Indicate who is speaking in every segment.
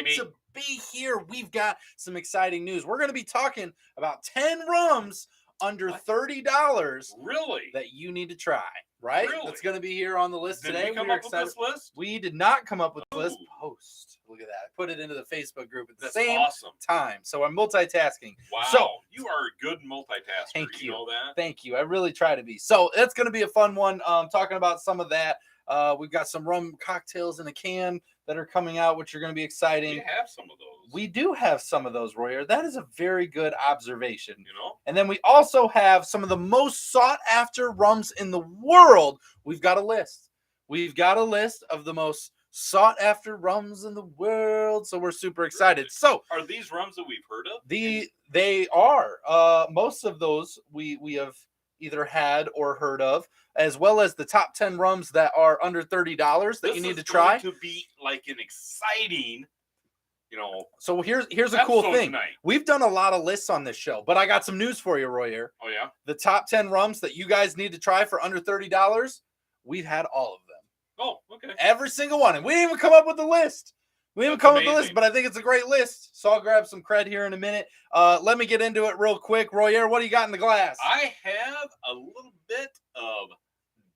Speaker 1: baby.
Speaker 2: to be here. We've got some exciting news. We're going to be talking about 10 rums under $30
Speaker 1: Really?
Speaker 2: that you need to try, right?
Speaker 1: Really?
Speaker 2: That's going to be here on the list today.
Speaker 1: Did we come up with this list?
Speaker 2: We did not come up with the list.
Speaker 1: Ooh.
Speaker 2: Post. Look at that. I put it into the Facebook group at the
Speaker 1: That's
Speaker 2: same
Speaker 1: awesome.
Speaker 2: time. So I'm multitasking.
Speaker 1: Wow.
Speaker 2: So,
Speaker 1: you are a good multitasker.
Speaker 2: Thank you.
Speaker 1: Know that?
Speaker 2: Thank you. I really try to be. So it's going to be a fun one. Talking about some of that. We've got some rum cocktails in a can that are coming out, which are going to be exciting.
Speaker 1: We have some of those.
Speaker 2: We do have some of those, Royer. That is a very good observation.
Speaker 1: You know?
Speaker 2: And then we also have some of the most sought after rums in the world. We've got a list. We've got a list of the most sought after rums in the world. So we're super excited.
Speaker 1: Really?
Speaker 2: So
Speaker 1: are these rums that we've heard of?
Speaker 2: They are. Most of those we have either had or heard of, as well as the top 10 rums that are under $30 that you need to try.
Speaker 1: To be like an exciting,
Speaker 2: So here's a cool thing.
Speaker 1: Tonight.
Speaker 2: We've done a lot of lists on this show, but I got some news for you, Royer.
Speaker 1: Oh yeah.
Speaker 2: The top 10 rums that you guys need to try for under $30, we've had all of them.
Speaker 1: Oh, okay.
Speaker 2: Every single one, and we didn't even come up with the list. We haven't come up with the list, but I think it's a great list. So I'll grab some cred here in a minute. Let me get into it real quick. Royer, what do you got in the glass?
Speaker 1: I have a little bit of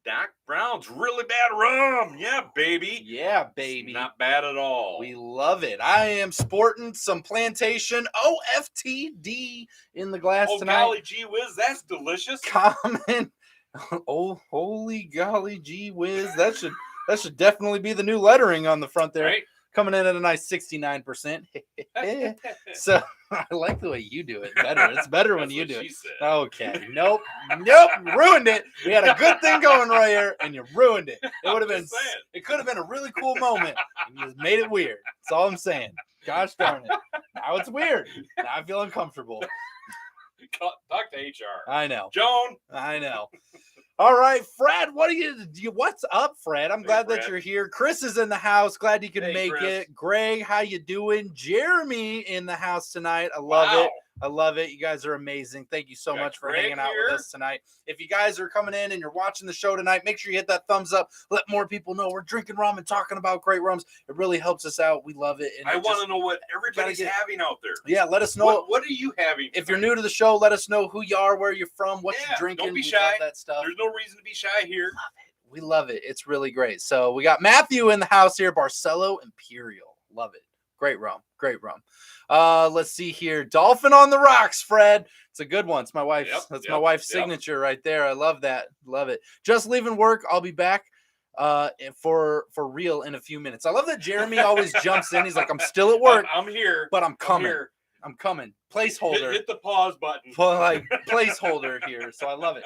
Speaker 1: Doc Brown's really bad rum. Yeah, baby.
Speaker 2: Yeah, baby.
Speaker 1: It's not bad at all.
Speaker 2: We love it. I am sporting some Plantation OFTD in the glass tonight.
Speaker 1: Oh, golly gee whiz, that's delicious.
Speaker 2: Common. Oh, holy golly gee whiz. That should definitely be the new lettering on the front there.
Speaker 1: Right?
Speaker 2: Coming in at a nice 69%. So I like the way you do it better. It's better when you do it.
Speaker 1: Said.
Speaker 2: Okay. Nope. Ruined it. We had a good thing going right here, and you ruined it. It would have been. It could have been a really cool moment, and you just made it weird. That's all I'm saying. Gosh darn it. Now it's weird. Now I feel uncomfortable.
Speaker 1: Talk to HR.
Speaker 2: I know.
Speaker 1: Joan.
Speaker 2: I know. All right, Fred, what's up, Fred? I'm glad
Speaker 1: Fred.
Speaker 2: that you're here. Chris is in the house. Glad you could make
Speaker 1: Chris.
Speaker 2: it. Greg, how you doing? Jeremy in the house tonight. I love it. I love it. You guys are amazing. Thank you so much for hanging out with us tonight. If you guys are coming in and you're watching the show tonight, make sure you hit that thumbs up. Let more people know we're drinking rum and talking about great rums. It really helps us out. We love it. And
Speaker 1: I want to know what everybody's having out there.
Speaker 2: Yeah, let us know.
Speaker 1: What are you having tonight?
Speaker 2: If you're new to the show, let us know who you are, where you're from, what you're drinking.
Speaker 1: Don't be
Speaker 2: We
Speaker 1: shy.
Speaker 2: love that stuff.
Speaker 1: There's no reason to be shy here.
Speaker 2: We love it. It's really great. So we got Matthew in the house here. Barcelo Imperial. Love it. Great rum. Great rum. Let's see here. Dolphin on the rocks, Fred. It's a good one. It's my wife's. That's my wife's signature right there. I love that. Love it. Just leaving work. I'll be back for real in a few minutes. I love that Jeremy always jumps in. He's like, I'm still at work.
Speaker 1: I'm here.
Speaker 2: But I'm coming. I'm coming. Placeholder.
Speaker 1: Hit the pause button.
Speaker 2: Like placeholder here. So I love it.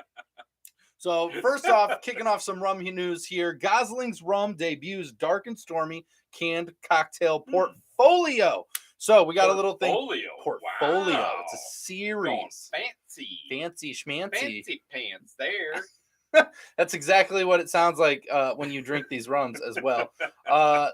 Speaker 2: So first off, kicking off some rum news here. Gosling's Rum debuts Dark and Stormy canned cocktail portfolio. So we got a little thing. Portfolio.
Speaker 1: Wow.
Speaker 2: It's a series. Fancy schmancy.
Speaker 1: Fancy pants there.
Speaker 2: That's exactly what it sounds like when you drink these rums as well.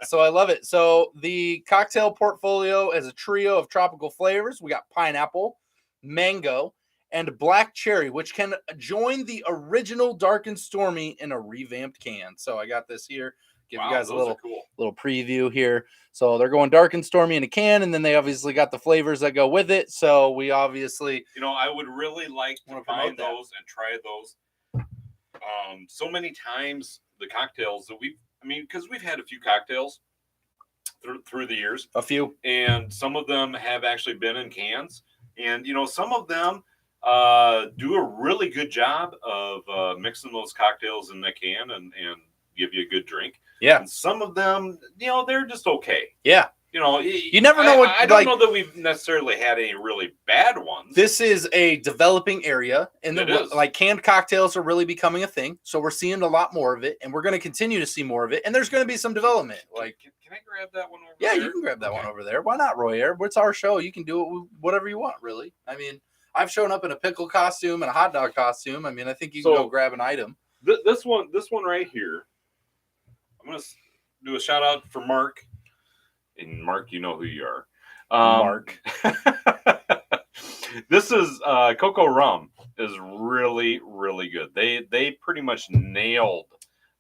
Speaker 2: So I love it. So the cocktail portfolio is a trio of tropical flavors. We got pineapple, mango, and black cherry, which can join the original Dark and Stormy in a revamped can. So I got this here. Give you guys a little preview here. So they're going Dark and Stormy in a can, and then they obviously got the flavors that go with it. So we obviously,
Speaker 1: I would really like to find those and try those. So many times the cocktails that because we've had a few cocktails through the years.
Speaker 2: A few.
Speaker 1: And some of them have actually been in cans. And, some of them do a really good job of mixing those cocktails in the can and give you a good drink.
Speaker 2: Yeah.
Speaker 1: And some of them, they're just okay.
Speaker 2: Yeah. You never know what.
Speaker 1: I don't know that we've necessarily had any really bad ones.
Speaker 2: This is a developing area, and canned cocktails are really becoming a thing. So we're seeing a lot more of it, and we're going to continue to see more of it. And there's going to be some development. Can
Speaker 1: I grab that one over
Speaker 2: there?
Speaker 1: there?
Speaker 2: Yeah, you can grab that one over there. Why not, Royer? It's our show. You can do it whatever you want, really. I mean, I've shown up in a pickle costume and a hot dog costume. I mean, I think you can go grab an item.
Speaker 1: This one right here. I'm going to do a shout out for Mark. And Mark, you know who you are.
Speaker 2: Mark.
Speaker 1: This is Cocoa Rum is really, really good. They pretty much nailed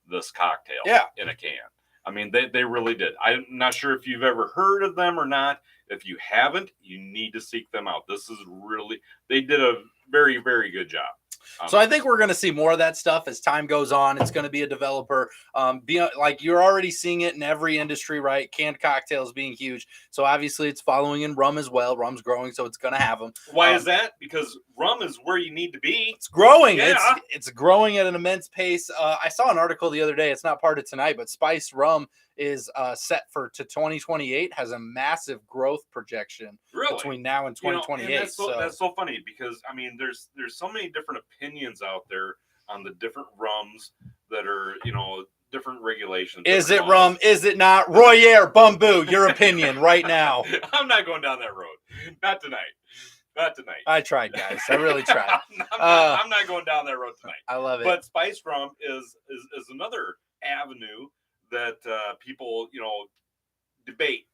Speaker 1: this cocktail in a can. I mean, they really did. I'm not sure if you've ever heard of them or not. If you haven't, you need to seek them out. This is really, they did a very, very good job.
Speaker 2: So I think we're going to see more of that stuff as time goes on. It's going to be a developer. Like you're already seeing it in every industry, right? Canned cocktails being huge. So obviously it's following in rum as well. Rum's growing, so it's going to have them.
Speaker 1: Why is that? Because rum is where you need to be.
Speaker 2: It's growing.
Speaker 1: Yeah.
Speaker 2: It's growing at an immense pace. I saw an article the other day. It's not part of tonight, but spiced rum is set to 2028, has a massive growth projection between now and 2028.
Speaker 1: And that's so funny because I mean there's so many different opinions out there on the different rums that are, different regulations.
Speaker 2: Is it rum? Is it not? Royer, Bumbu, your opinion right now.
Speaker 1: I'm not going down that road. Not tonight. Not tonight.
Speaker 2: I tried, guys. I really tried.
Speaker 1: I'm not going down that road tonight.
Speaker 2: I love it.
Speaker 1: But spiced rum is another avenue that people, debate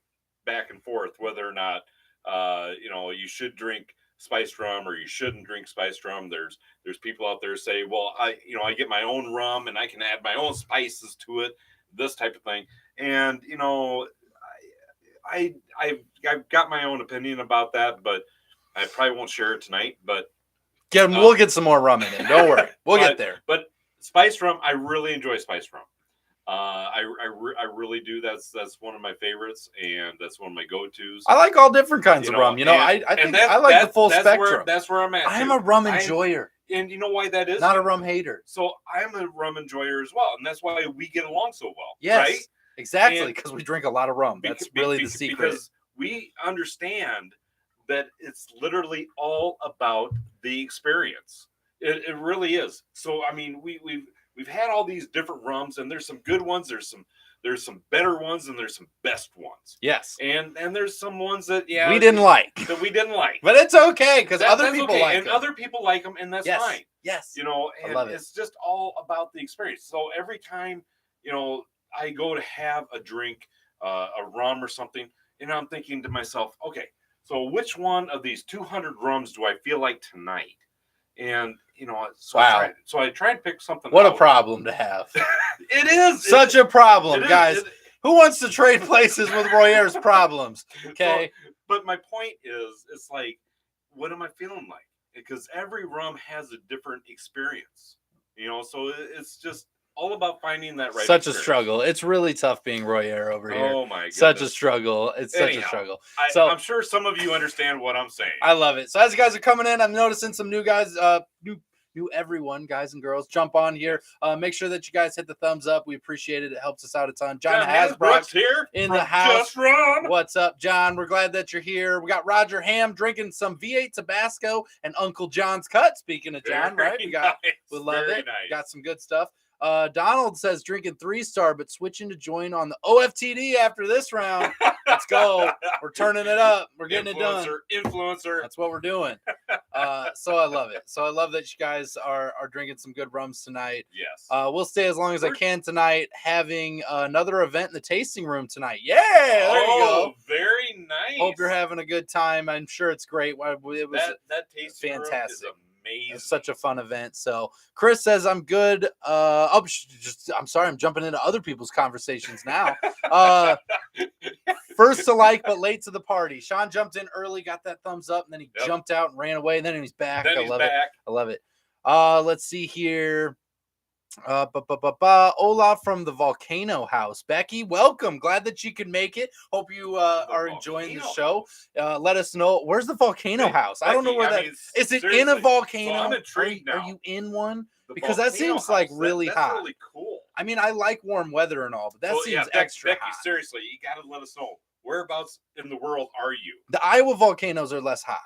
Speaker 1: back and forth whether or not, you should drink spiced rum or you shouldn't drink spiced rum. There's people out there say, well, I get my own rum and I can add my own spices to it, this type of thing. And, I've got my own opinion about that, but I probably won't share it tonight. But
Speaker 2: we'll get some more rum in it. Don't worry. We'll get there.
Speaker 1: But spiced rum, I really enjoy spiced rum. I really do. That's one of my favorites, and that's one of my go-tos.
Speaker 2: I like all different kinds of rum. I think I like the full spectrum.
Speaker 1: That's where I'm at.
Speaker 2: I'm a rum enjoyer.
Speaker 1: And you know why that is?
Speaker 2: Not a rum hater.
Speaker 1: So I'm a rum enjoyer as well, and that's why we get along so well.
Speaker 2: Yes,
Speaker 1: right?
Speaker 2: Exactly, because we drink a lot of rum. That's really the secret.
Speaker 1: Because we understand that it's literally all about the experience. It really is. So I mean, we've had all these different rums, and there's some good ones. There's some better ones, and there's some best ones.
Speaker 2: Yes,
Speaker 1: and there's some ones that
Speaker 2: we didn't like. But it's okay because other people like them.
Speaker 1: And other people like them, and that's fine.
Speaker 2: Yes,
Speaker 1: and
Speaker 2: I love it.
Speaker 1: It's just all about the experience. So every time I go to have a drink, a rum or something, and I'm thinking to myself, okay, so which one of these 200 rums do I feel like tonight? And so I try and pick something.
Speaker 2: What a problem to have!
Speaker 1: It is
Speaker 2: such a problem, guys. Who wants to trade places with Royer's problems? Okay,
Speaker 1: but my point is, it's like, what am I feeling like? Because every rum has a different experience, So it's just all about finding that right.
Speaker 2: Such a struggle. It's really tough being Royer over here.
Speaker 1: Oh my goodness.
Speaker 2: Such a struggle. It's such a struggle.
Speaker 1: I'm sure some of you understand what I'm saying.
Speaker 2: I love it. So as you guys are coming in, I'm noticing some new guys, new everyone, guys and girls, jump on here. Make sure that you guys hit the thumbs up. We appreciate it. It helps us out a ton. John Hasbrook's
Speaker 1: here
Speaker 2: in the house.
Speaker 1: Just Rum.
Speaker 2: What's up, John? We're glad that you're here. We got Roger Ham drinking some V8 Tabasco and Uncle John's Cut. Speaking of John, right? We love it.
Speaker 1: Nice.
Speaker 2: Got some good stuff. Donald says drinking 3-star, but switching to join on the OFTD after this round. Let's go. We're turning it up. We're getting it done.
Speaker 1: Influencer.
Speaker 2: That's what we're doing. So I love it. So I love that you guys are drinking some good rums tonight.
Speaker 1: Yes.
Speaker 2: We'll stay as long as I can tonight, having another event in the tasting room tonight. Yeah, there you go.
Speaker 1: Very nice.
Speaker 2: Hope you're having a good time. I'm sure it's great. It was
Speaker 1: that tasting
Speaker 2: fantastic.
Speaker 1: Room is amazing.
Speaker 2: It's such a fun event. So Chris says I'm good. I'm sorry, I'm jumping into other people's conversations now. First to like, but late to the party. Sean jumped in early, got that thumbs up, and then he jumped out and ran away. And then he's back. I love it. Let's see here. Olaf from the Volcano House. Becky, welcome. Glad that you could make it. Hope you are enjoying the show. Let us know. Where's the Volcano House? Becky, I don't know where that is. Is it in a volcano?
Speaker 1: So I'm intrigued now.
Speaker 2: Are you in one? Because that seems like really hot.
Speaker 1: That's really cool.
Speaker 2: I mean, I like warm weather and all, but that seems extra
Speaker 1: Becky,
Speaker 2: hot.
Speaker 1: Seriously, you got to let us know. Whereabouts in the world are you?
Speaker 2: The Iowa volcanoes are less hot,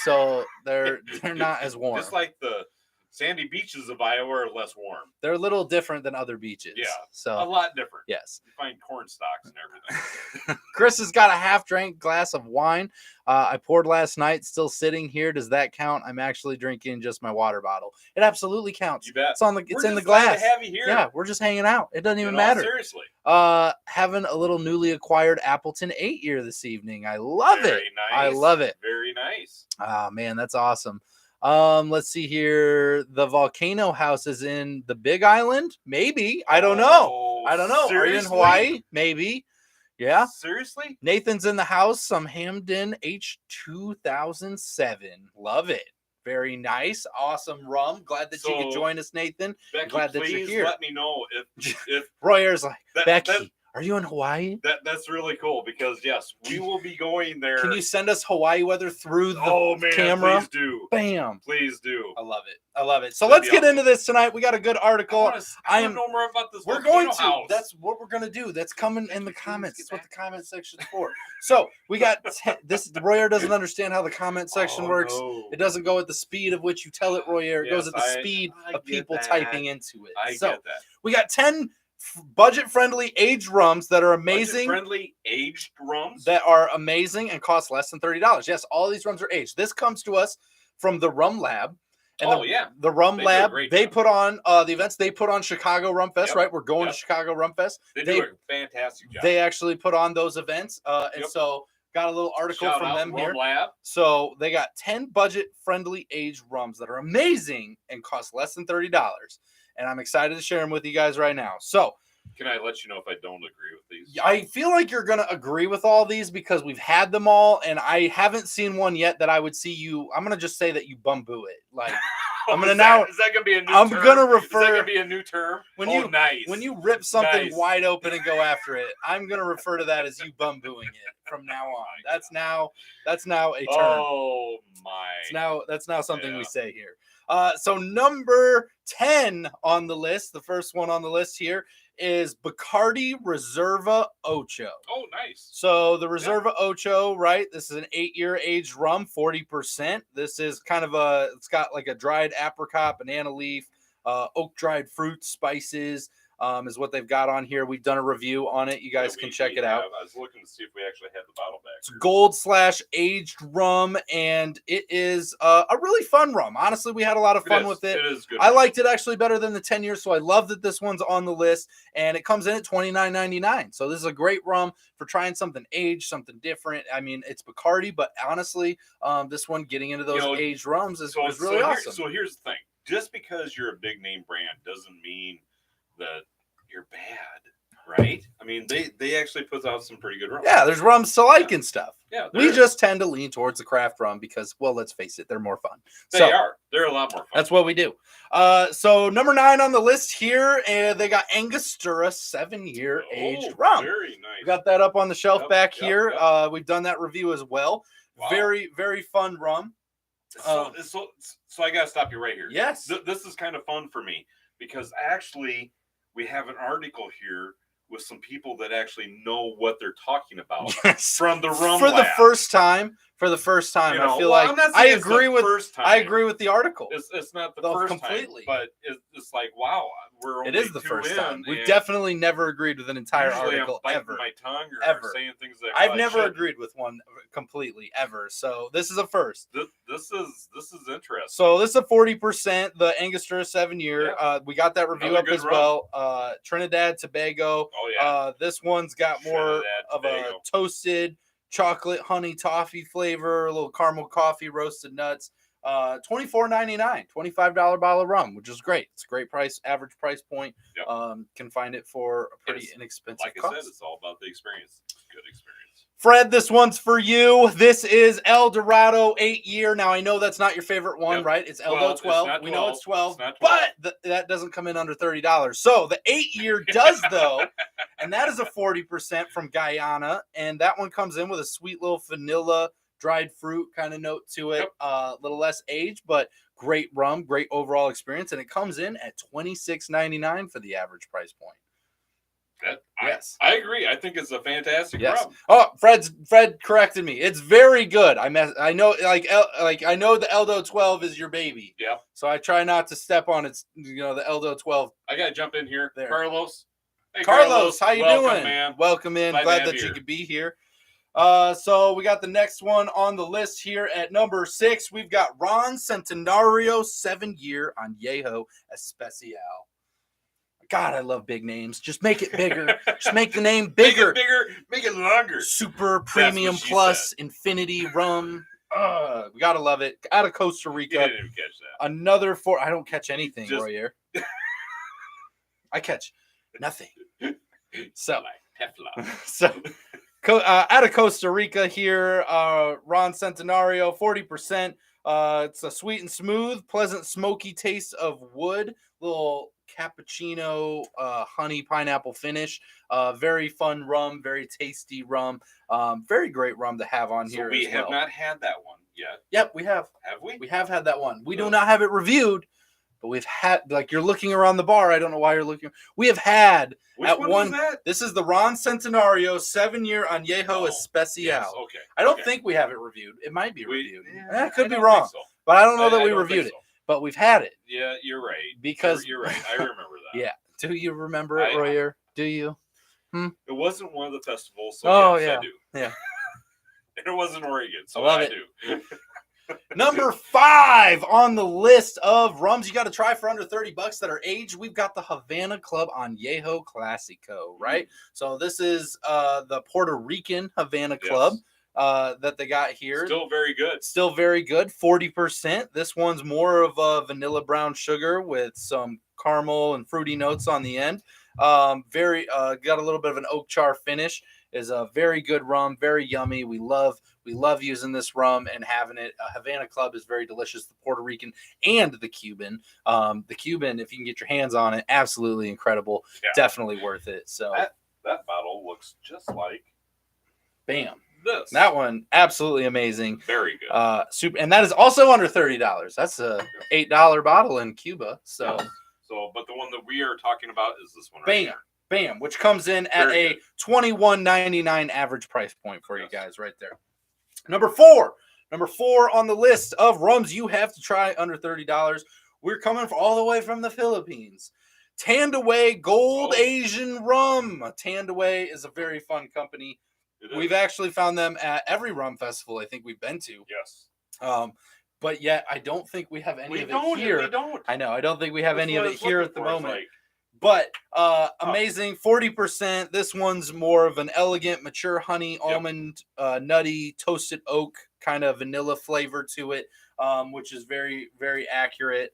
Speaker 2: so they're not as warm.
Speaker 1: Just like the sandy beaches of Iowa are less warm.
Speaker 2: They're a little different than other beaches.
Speaker 1: Yeah,
Speaker 2: so
Speaker 1: a lot different.
Speaker 2: Yes.
Speaker 1: You find corn stalks and everything.
Speaker 2: Chris has got a half-drank glass of wine. I poured last night, still sitting here. Does that count? I'm actually drinking just my water bottle. It absolutely counts.
Speaker 1: You bet.
Speaker 2: It's in the glass.
Speaker 1: To have you here.
Speaker 2: Yeah, we're just hanging out. It doesn't even matter.
Speaker 1: Seriously.
Speaker 2: Having a little newly acquired Appleton 8-year this evening. I love it.
Speaker 1: Very nice.
Speaker 2: I love it.
Speaker 1: Very nice.
Speaker 2: Oh man, that's awesome. Let's see here. The Volcano House is in the Big Island. Maybe. I don't know. I don't know.
Speaker 1: Seriously?
Speaker 2: Are you in Hawaii? Maybe. Yeah.
Speaker 1: Seriously?
Speaker 2: Nathan's in the house. Some Hamden H2007. Love it. Very nice. Awesome rum. Glad that you could join us, Nathan.
Speaker 1: Becky,
Speaker 2: Glad that you're
Speaker 1: please
Speaker 2: here.
Speaker 1: let me know if
Speaker 2: Royer's like, Becky,
Speaker 1: that,
Speaker 2: are you in Hawaii?
Speaker 1: that's really cool because yes, we will be going there.
Speaker 2: Can you send us Hawaii weather through the camera?
Speaker 1: Please do.
Speaker 2: Bam.
Speaker 1: Please do.
Speaker 2: I love it. I love it. So
Speaker 1: That'd
Speaker 2: let's
Speaker 1: be
Speaker 2: get into this tonight. We got a good article.
Speaker 1: I want to know more about this.
Speaker 2: We're going to.
Speaker 1: House.
Speaker 2: That's what we're going to do. That's coming in the comments. That's what the comment section's for. So we got this. Royer doesn't understand how the comment section works.
Speaker 1: No.
Speaker 2: It doesn't go at the speed of which you tell it, Royer. It goes at the speed of people typing into it.
Speaker 1: I get that.
Speaker 2: We got 10 budget-friendly aged rums that are amazing.
Speaker 1: Budget-friendly aged rums
Speaker 2: that are amazing and cost less than $30. Yes, all these rums are aged. This comes to us from the Rum Lab. And the Rum Lab, they put on the events. They put on Chicago Rum Fest, right? We're going to Chicago Rum Fest.
Speaker 1: They do a fantastic job.
Speaker 2: They actually put on those events. And so got a little article from them here.
Speaker 1: Lab.
Speaker 2: So they got 10 budget-friendly aged rums that are amazing and cost less than $30. And I'm excited to share them with you guys right now. So
Speaker 1: can I let you know if I don't agree with these?
Speaker 2: I feel like you're going to agree with all these because we've had them all, and I haven't seen one yet that I would see you. I'm going to just say that you bamboo it. Like I'm going to now.
Speaker 1: Is that going to be a new term?
Speaker 2: I'm going to refer.
Speaker 1: Is that going to be a new term?
Speaker 2: Nice. When you rip something wide open and go after it, I'm going to refer to that as you bambooing it from now on. That's now a term.
Speaker 1: Oh my!
Speaker 2: That's now something we say here. So number 10 on the list, the first one on the list here is Bacardi Reserva Ocho.
Speaker 1: Oh, nice.
Speaker 2: So the Reserva Ocho, right? This is an 8-year aged rum, 40%. This is kind of it's got like a dried apricot, banana leaf, oak dried fruit, spices. Is what they've got on here. We've done a review on it. You guys can check it out.
Speaker 1: I was looking to see if we actually had the bottle back.
Speaker 2: It's gold/aged rum, and it is a really fun rum. Honestly, we had a lot of fun with it.
Speaker 1: It is good.
Speaker 2: I liked it actually better than the 10 years, so I love that this one's on the list, and it comes in at $29.99. So this is a great rum for trying something aged, something different. I mean, it's Bacardi, but honestly, this one getting into those aged rums is really awesome.
Speaker 1: So here's the thing. Just because you're a big name brand doesn't mean that you're bad, right? I mean, they actually put out some pretty good rum.
Speaker 2: Yeah, there's rums to like and stuff.
Speaker 1: Yeah,
Speaker 2: we just tend to lean towards the craft rum because, well, let's face it, they're more fun.
Speaker 1: They're a lot more fun.
Speaker 2: That's what we do. So number 9 on the list here, and they got Angostura 7-year aged rum.
Speaker 1: Very nice.
Speaker 2: We got that up on the shelf back here. We've done that review as well. Wow. Very, very fun rum.
Speaker 1: So I got to stop you right here.
Speaker 2: Yes.
Speaker 1: This is kind of fun for me because actually we have an article here with some people that actually know what they're talking about from the Rum Lab.
Speaker 2: For the first time, I feel like I agree with the article.
Speaker 1: It's not the first completely, time, but it's like, wow,
Speaker 2: it is the first time. We've definitely never agreed with an entire article ever.
Speaker 1: My tongue or saying things that
Speaker 2: I've never agreed with one completely ever. So this is a first.
Speaker 1: This is interesting.
Speaker 2: So this is a 40%. The Angostura 7-year. We got that review up as well. Trinidad Tobago.
Speaker 1: Oh yeah.
Speaker 2: This one's got more of a toasted chocolate honey toffee flavor, a little caramel coffee, roasted nuts. $24.99, $25 bottle of rum, which is great. It's a great price, average price point. Yep. Can find it for a pretty inexpensive cost.
Speaker 1: Like I said, it's all about the experience. It's a good experience.
Speaker 2: Fred, this one's for you. This is El Dorado 8-year. Now, I know that's not your favorite one, right? It's Eldo 12. We know it's 12, but that doesn't come in under $30. So the 8-year does, though, and that is a 40% from Guyana, and that one comes in with a sweet little vanilla dried fruit kind of note to it, a little less age, but great rum, great overall experience, and it comes in at $26.99 for the average price point.
Speaker 1: Yes, I agree. I think it's a fantastic rum.
Speaker 2: Oh, Fred corrected me. It's very good. I know, I know the Eldo 12 is your baby.
Speaker 1: Yeah.
Speaker 2: So I try not to step on its, the Eldo 12.
Speaker 1: I gotta jump in here. There. Carlos.
Speaker 2: Hey, Carlos, how you doing?
Speaker 1: Man.
Speaker 2: Welcome in. Glad that you could be here. So we got the next one on the list here at number 6. We've got Ron Centenario 7-year Añejo Especial. God, I love big names. Just make it bigger. Just make the name bigger.
Speaker 1: Make it longer.
Speaker 2: Super premium plus infinity rum. We gotta love it. Out of Costa Rica.
Speaker 1: You didn't even catch that.
Speaker 2: Another 4. I don't catch anything, Royer. I catch nothing. So,
Speaker 1: like Teflon.
Speaker 2: so out of Costa Rica here, Ron Centenario, 40%. It's a sweet and smooth, pleasant, smoky taste of wood, little cappuccino, honey pineapple finish. Very fun rum, very tasty rum. Very great rum to have on here.
Speaker 1: So we
Speaker 2: as
Speaker 1: have
Speaker 2: well.
Speaker 1: not had that one yet.
Speaker 2: Yep, we have.
Speaker 1: Have we?
Speaker 2: We have had that one. We do not have it reviewed, but we've had, like, you're looking around the bar. I don't know why you're looking. We have had.
Speaker 1: Which one was that?
Speaker 2: This is the Ron Centenario 7-year Añejo Especial.
Speaker 1: Yes, okay.
Speaker 2: I don't think we have it reviewed. It might be reviewed.
Speaker 1: I
Speaker 2: could be
Speaker 1: don't
Speaker 2: wrong,
Speaker 1: think so.
Speaker 2: but I don't know that
Speaker 1: I
Speaker 2: we
Speaker 1: don't
Speaker 2: reviewed
Speaker 1: think
Speaker 2: it.
Speaker 1: so.
Speaker 2: But we've had it.
Speaker 1: Yeah, you're right.
Speaker 2: Because
Speaker 1: you're right. I remember that.
Speaker 2: Yeah. Do you remember it, Royer? Do you?
Speaker 1: It wasn't one of the festivals, so yes, I do.
Speaker 2: Yeah.
Speaker 1: And it wasn't Oregon, so
Speaker 2: I love
Speaker 1: I
Speaker 2: it.
Speaker 1: do.
Speaker 2: Number 5 on the list of rums you got to try for under $30 that are aged. We've got the Havana Club Añejo Clásico, right? So this is the Puerto Rican Havana Club that they got here.
Speaker 1: Still very good.
Speaker 2: Still very good. 40%. This one's more of a vanilla brown sugar with some caramel and fruity notes on the end. Very got a little bit of an oak char finish. Is a very good rum, very yummy. We love using this rum and having it. Havana Club is very delicious. The Puerto Rican and the Cuban. The Cuban, if you can get your hands on it, absolutely incredible. Yeah. Definitely worth it. So
Speaker 1: that bottle looks just like
Speaker 2: bam.
Speaker 1: This.
Speaker 2: That one, absolutely amazing.
Speaker 1: Very good.
Speaker 2: Super, and that is also under $30. That's a $8 bottle in Cuba. So,
Speaker 1: but the one that we are talking about is this one right here.
Speaker 2: Bam, which comes in at a $21.99 average price point for you guys right there. Number four on the list of rums you have to try under $30. We're coming all the way from the Philippines. Tandaway Gold Asian Rum. Tandaway is a very fun company. We've actually found them at every rum festival I think we've been to.
Speaker 1: Yes.
Speaker 2: But yet I don't think we have any of it here.
Speaker 1: We don't.
Speaker 2: I know. I don't think we have any of it here at the moment.
Speaker 1: Like...
Speaker 2: But amazing, 40%. This one's more of an elegant, mature honey, almond, nutty, toasted oak kind of vanilla flavor to it, which is very, very accurate.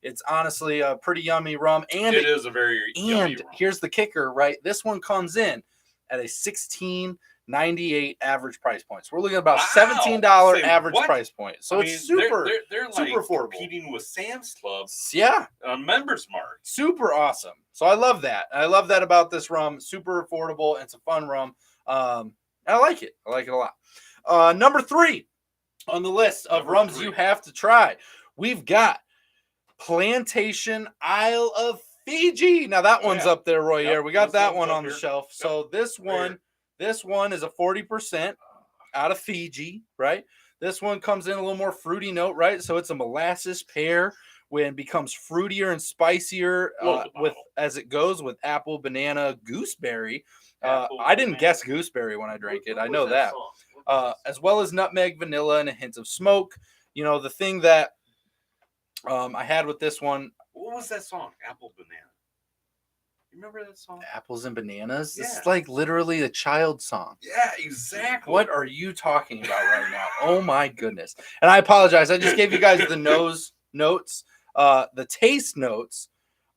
Speaker 2: It's honestly a pretty yummy rum. And
Speaker 1: it is a very yummy rum.
Speaker 2: Here's the kicker, right? This one comes in at a $16.98 average price point. So we're looking at about $17 average price point. So it's super,
Speaker 1: they're
Speaker 2: super
Speaker 1: like
Speaker 2: affordable.
Speaker 1: Competing with Sam's Club.
Speaker 2: Yeah.
Speaker 1: Members Mark.
Speaker 2: Super awesome. So I love that. I love that about this rum. Super affordable. It's a fun rum. I like it. I like it a lot. Number 3 on the list of rums you have to try. We've got Plantation Isle of Fiji. Now that one's up there, Royer. We got that one on the shelf. Yep. So this one is a 40% out of Fiji, right? This one comes in a little more fruity note, right? So it's a molasses pear when becomes fruitier and spicier as it goes with apple, banana, gooseberry. I didn't guess gooseberry when I drank it. I know that. As well as nutmeg, vanilla, and a hint of smoke. You know, the thing that I had with this one.
Speaker 1: What was that song? Apple Banana. You remember that song?
Speaker 2: Apples and Bananas?
Speaker 1: Yeah.
Speaker 2: This is like literally a child song.
Speaker 1: Yeah, exactly.
Speaker 2: What are you talking about right now? Oh my goodness. And I apologize. I just gave you guys the nose notes. The taste notes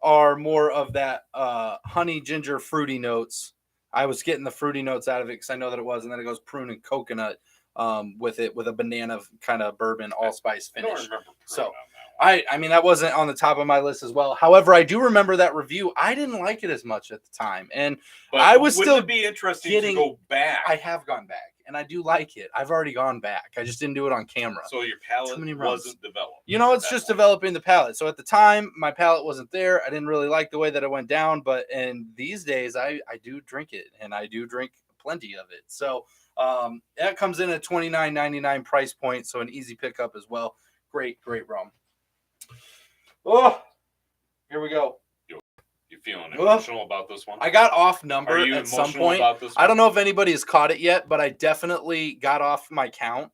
Speaker 2: are more of that honey, ginger, fruity notes. I was getting the fruity notes out of it because I know that it was. And then it goes prune and coconut with it, with a banana kind of bourbon allspice finish.
Speaker 1: I don't remember
Speaker 2: so I mean, that wasn't on the top of my list as well. However, I do remember that review. I didn't like it as much at the time. And I was still
Speaker 1: be interesting to go back.
Speaker 2: I have gone back and I do like it. I've already gone back. I just didn't do it on camera.
Speaker 1: So your palate wasn't developed.
Speaker 2: You know, it's just developing the palate. So at the time, my palate wasn't there. I didn't really like the way that it went down. But in these days, I do drink it, and I do drink plenty of it. So that comes in at $29.99 price point. So an easy pickup as well. Great rum. Oh, here we go.
Speaker 1: You feeling emotional about this one?
Speaker 2: I got off number at some point.
Speaker 1: About this one?
Speaker 2: I don't know if anybody has caught it yet, but I definitely got off my count.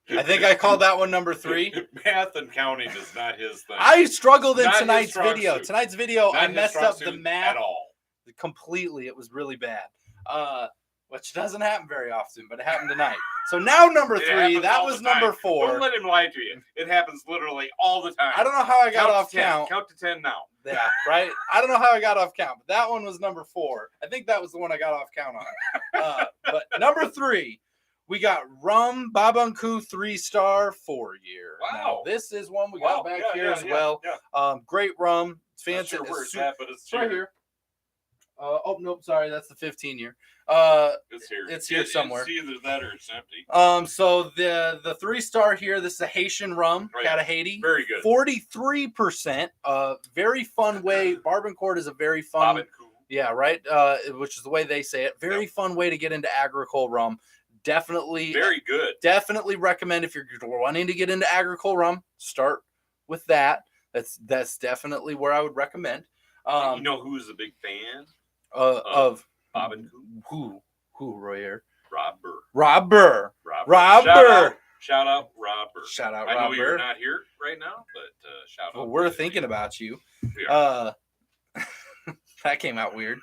Speaker 2: I think I called that one number 3.
Speaker 1: Math and counting is not his thing.
Speaker 2: I struggled in tonight's video. Tonight's video, I messed up the math
Speaker 1: at all.
Speaker 2: Completely. It was really bad, which doesn't happen very often, but it happened tonight. So now number
Speaker 1: It
Speaker 2: 3,
Speaker 1: happens
Speaker 2: that
Speaker 1: all
Speaker 2: was
Speaker 1: the time.
Speaker 2: number 4.
Speaker 1: Don't let him lie to you. It happens literally all the time.
Speaker 2: I don't know how I got off
Speaker 1: to 10.
Speaker 2: count.
Speaker 1: Count to 10 now.
Speaker 2: Yeah, right. I don't know how I got off count, but that one was number 4. I think that was the one I got off count on. But number 3, we got Rum Babanku 3-star 4-year.
Speaker 1: Wow.
Speaker 2: Now, this is one we got back here as
Speaker 1: yeah,
Speaker 2: well.
Speaker 1: Yeah.
Speaker 2: Great rum. It's
Speaker 1: Not
Speaker 2: fancy.
Speaker 1: sure where it's
Speaker 2: super,
Speaker 1: at, but it's
Speaker 2: right
Speaker 1: here.
Speaker 2: here. Oh nope, sorry, that's the 15-year.
Speaker 1: It's here.
Speaker 2: It's here somewhere.
Speaker 1: It's either that or it's empty.
Speaker 2: So the 3-star here, this is a Haitian rum, out of Haiti.
Speaker 1: Very good.
Speaker 2: 43%. Very fun way. Barbancourt is a very fun.
Speaker 1: Barbancourt.
Speaker 2: Yeah, right. Which is the way they say it. Very fun way to get into agricole rum. Definitely.
Speaker 1: Very good.
Speaker 2: Definitely recommend if you're wanting to get into agricole rum, start with that. That's definitely where I would recommend.
Speaker 1: You know who's a big fan
Speaker 2: of
Speaker 1: Barbancourt?
Speaker 2: Who Royer?
Speaker 1: Robber. Shout out Robber.
Speaker 2: Shout out
Speaker 1: I know
Speaker 2: Robber.
Speaker 1: you're not here right now, but shout out.
Speaker 2: Well, we're thinking about you.
Speaker 1: We are.
Speaker 2: That came out weird.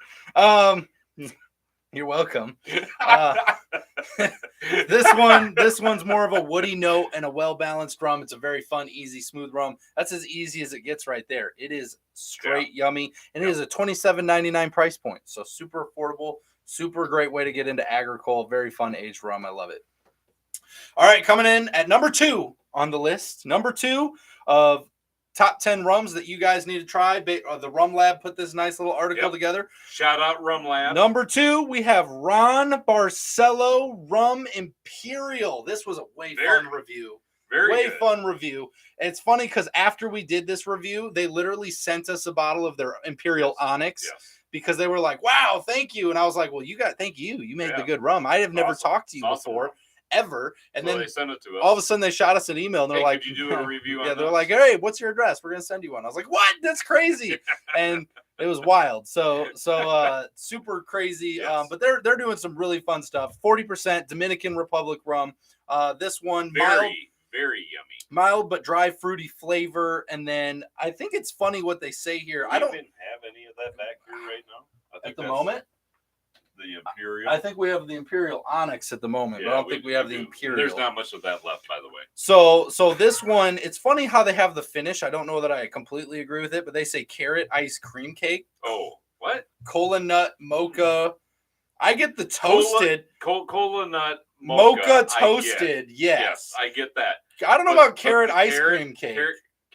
Speaker 2: You're welcome. This one's more of a woody note and a well-balanced rum. It's a very fun, easy, smooth rum. That's as easy as it gets right there. It is straight yummy, and it is a $27.99 price point. So super affordable, super great way to get into agricole. Very fun aged rum. I love it. All right, coming in at number 2 on the list. Number 2 of top 10 rums that you guys need to try. The Rum Lab put this nice little article together.
Speaker 1: Shout out Rum Lab.
Speaker 2: Number 2, we have Ron Barcelo Rum Imperial. This was a fun review.
Speaker 1: Very
Speaker 2: fun review. And it's funny because after we did this review, they literally sent us a bottle of their Imperial Onyx.
Speaker 1: Yes.
Speaker 2: Because they were like, wow, thank you. And I was like, well, thank you. You made the good rum. I have never talked to you before. Ever. And then
Speaker 1: they sent it to us.
Speaker 2: All of a sudden they shot us an email and they're like,
Speaker 1: could you do a review on
Speaker 2: they're
Speaker 1: this?
Speaker 2: like, hey, what's your address? We're gonna send you one. I was like, what? That's crazy. And it was wild. So super crazy.
Speaker 1: Yes.
Speaker 2: But they're doing some really fun stuff. 40% Dominican Republic rum. This one
Speaker 1: very yummy.
Speaker 2: Mild but dry, fruity flavor. And then I think it's funny what they say here.
Speaker 1: I don't even have any of that back here right now.
Speaker 2: At the moment.
Speaker 1: The Imperial.
Speaker 2: I think we have the Imperial Onyx at the moment, but I don't think we have the Imperial.
Speaker 1: There's not much of that left, by the way.
Speaker 2: So this one, it's funny how they have the finish. I don't know that I completely agree with it, but they say carrot ice cream cake.
Speaker 1: Oh, what?
Speaker 2: Cola nut mocha. I get the toasted.
Speaker 1: Cola nut
Speaker 2: mocha toasted. Yes,
Speaker 1: I get that.
Speaker 2: I don't know about carrot ice cream cake.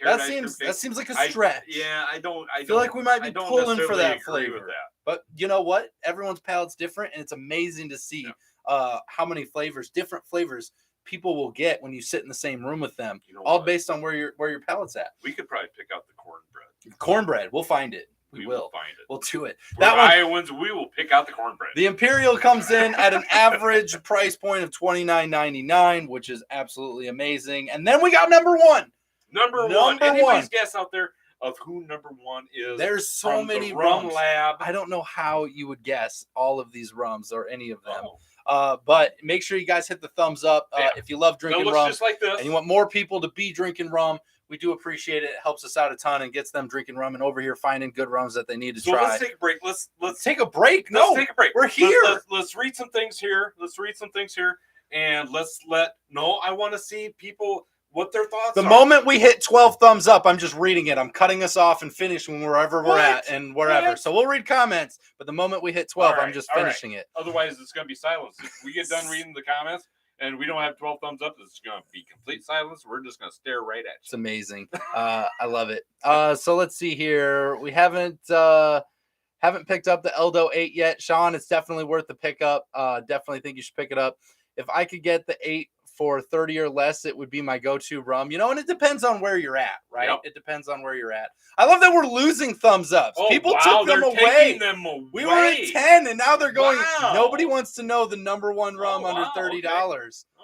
Speaker 1: That
Speaker 2: seems like a stretch.
Speaker 1: I
Speaker 2: feel like we might be pulling for that
Speaker 1: agree
Speaker 2: flavor.
Speaker 1: with that.
Speaker 2: But you know what? Everyone's palate's different, and it's amazing to see how many different flavors people will get when you sit in the same room with them. You know all based on where your palate's at.
Speaker 1: We could probably pick out the cornbread.
Speaker 2: Cornbread, we'll find it. We will
Speaker 1: find it.
Speaker 2: We'll do it.
Speaker 1: We're Iowans, we will pick out the cornbread.
Speaker 2: The Imperial comes in at an average price point of $29.99, which is absolutely amazing. And then we got number 1.
Speaker 1: Number one. Anybody's guess out there of who number 1 is?
Speaker 2: There's so many
Speaker 1: Rum Lab.
Speaker 2: I don't know how you would guess all of these rums or any of them. But make sure you guys hit the thumbs up if you love drinking rum
Speaker 1: just like this.
Speaker 2: and you want more people to be drinking rum. We do appreciate it. It helps us out a ton and gets them drinking rum and over here finding good rums that they need to try.
Speaker 1: So let's take a break. Let's
Speaker 2: take a break. No,
Speaker 1: let's take a break.
Speaker 2: We're here.
Speaker 1: Let's read some things here. And I want to see people what their thoughts are.
Speaker 2: The moment we hit 12 thumbs up, I'm just reading it. I'm cutting us off and finishing wherever we're at and wherever.
Speaker 1: What?
Speaker 2: So we'll read comments, but the moment we hit 12, I'm just finishing it.
Speaker 1: Otherwise, it's going to be silence. If we get done reading the comments and we don't have 12 thumbs up, it's going to be complete silence. We're just going to stare right at you.
Speaker 2: It's amazing. I love it. So let's see here. We haven't picked up the Eldo 8 yet. Sean, it's definitely worth the pickup. Definitely think you should pick it up. If I could get the 8 for 30 or less, it would be my go-to rum. And it depends on where you're at, right? Yep. It depends on where you're at. I love that we're losing thumbs ups. People took them away. We were at 10, and now they're going. Wow. Nobody wants to know the number 1 rum under $30. Okay.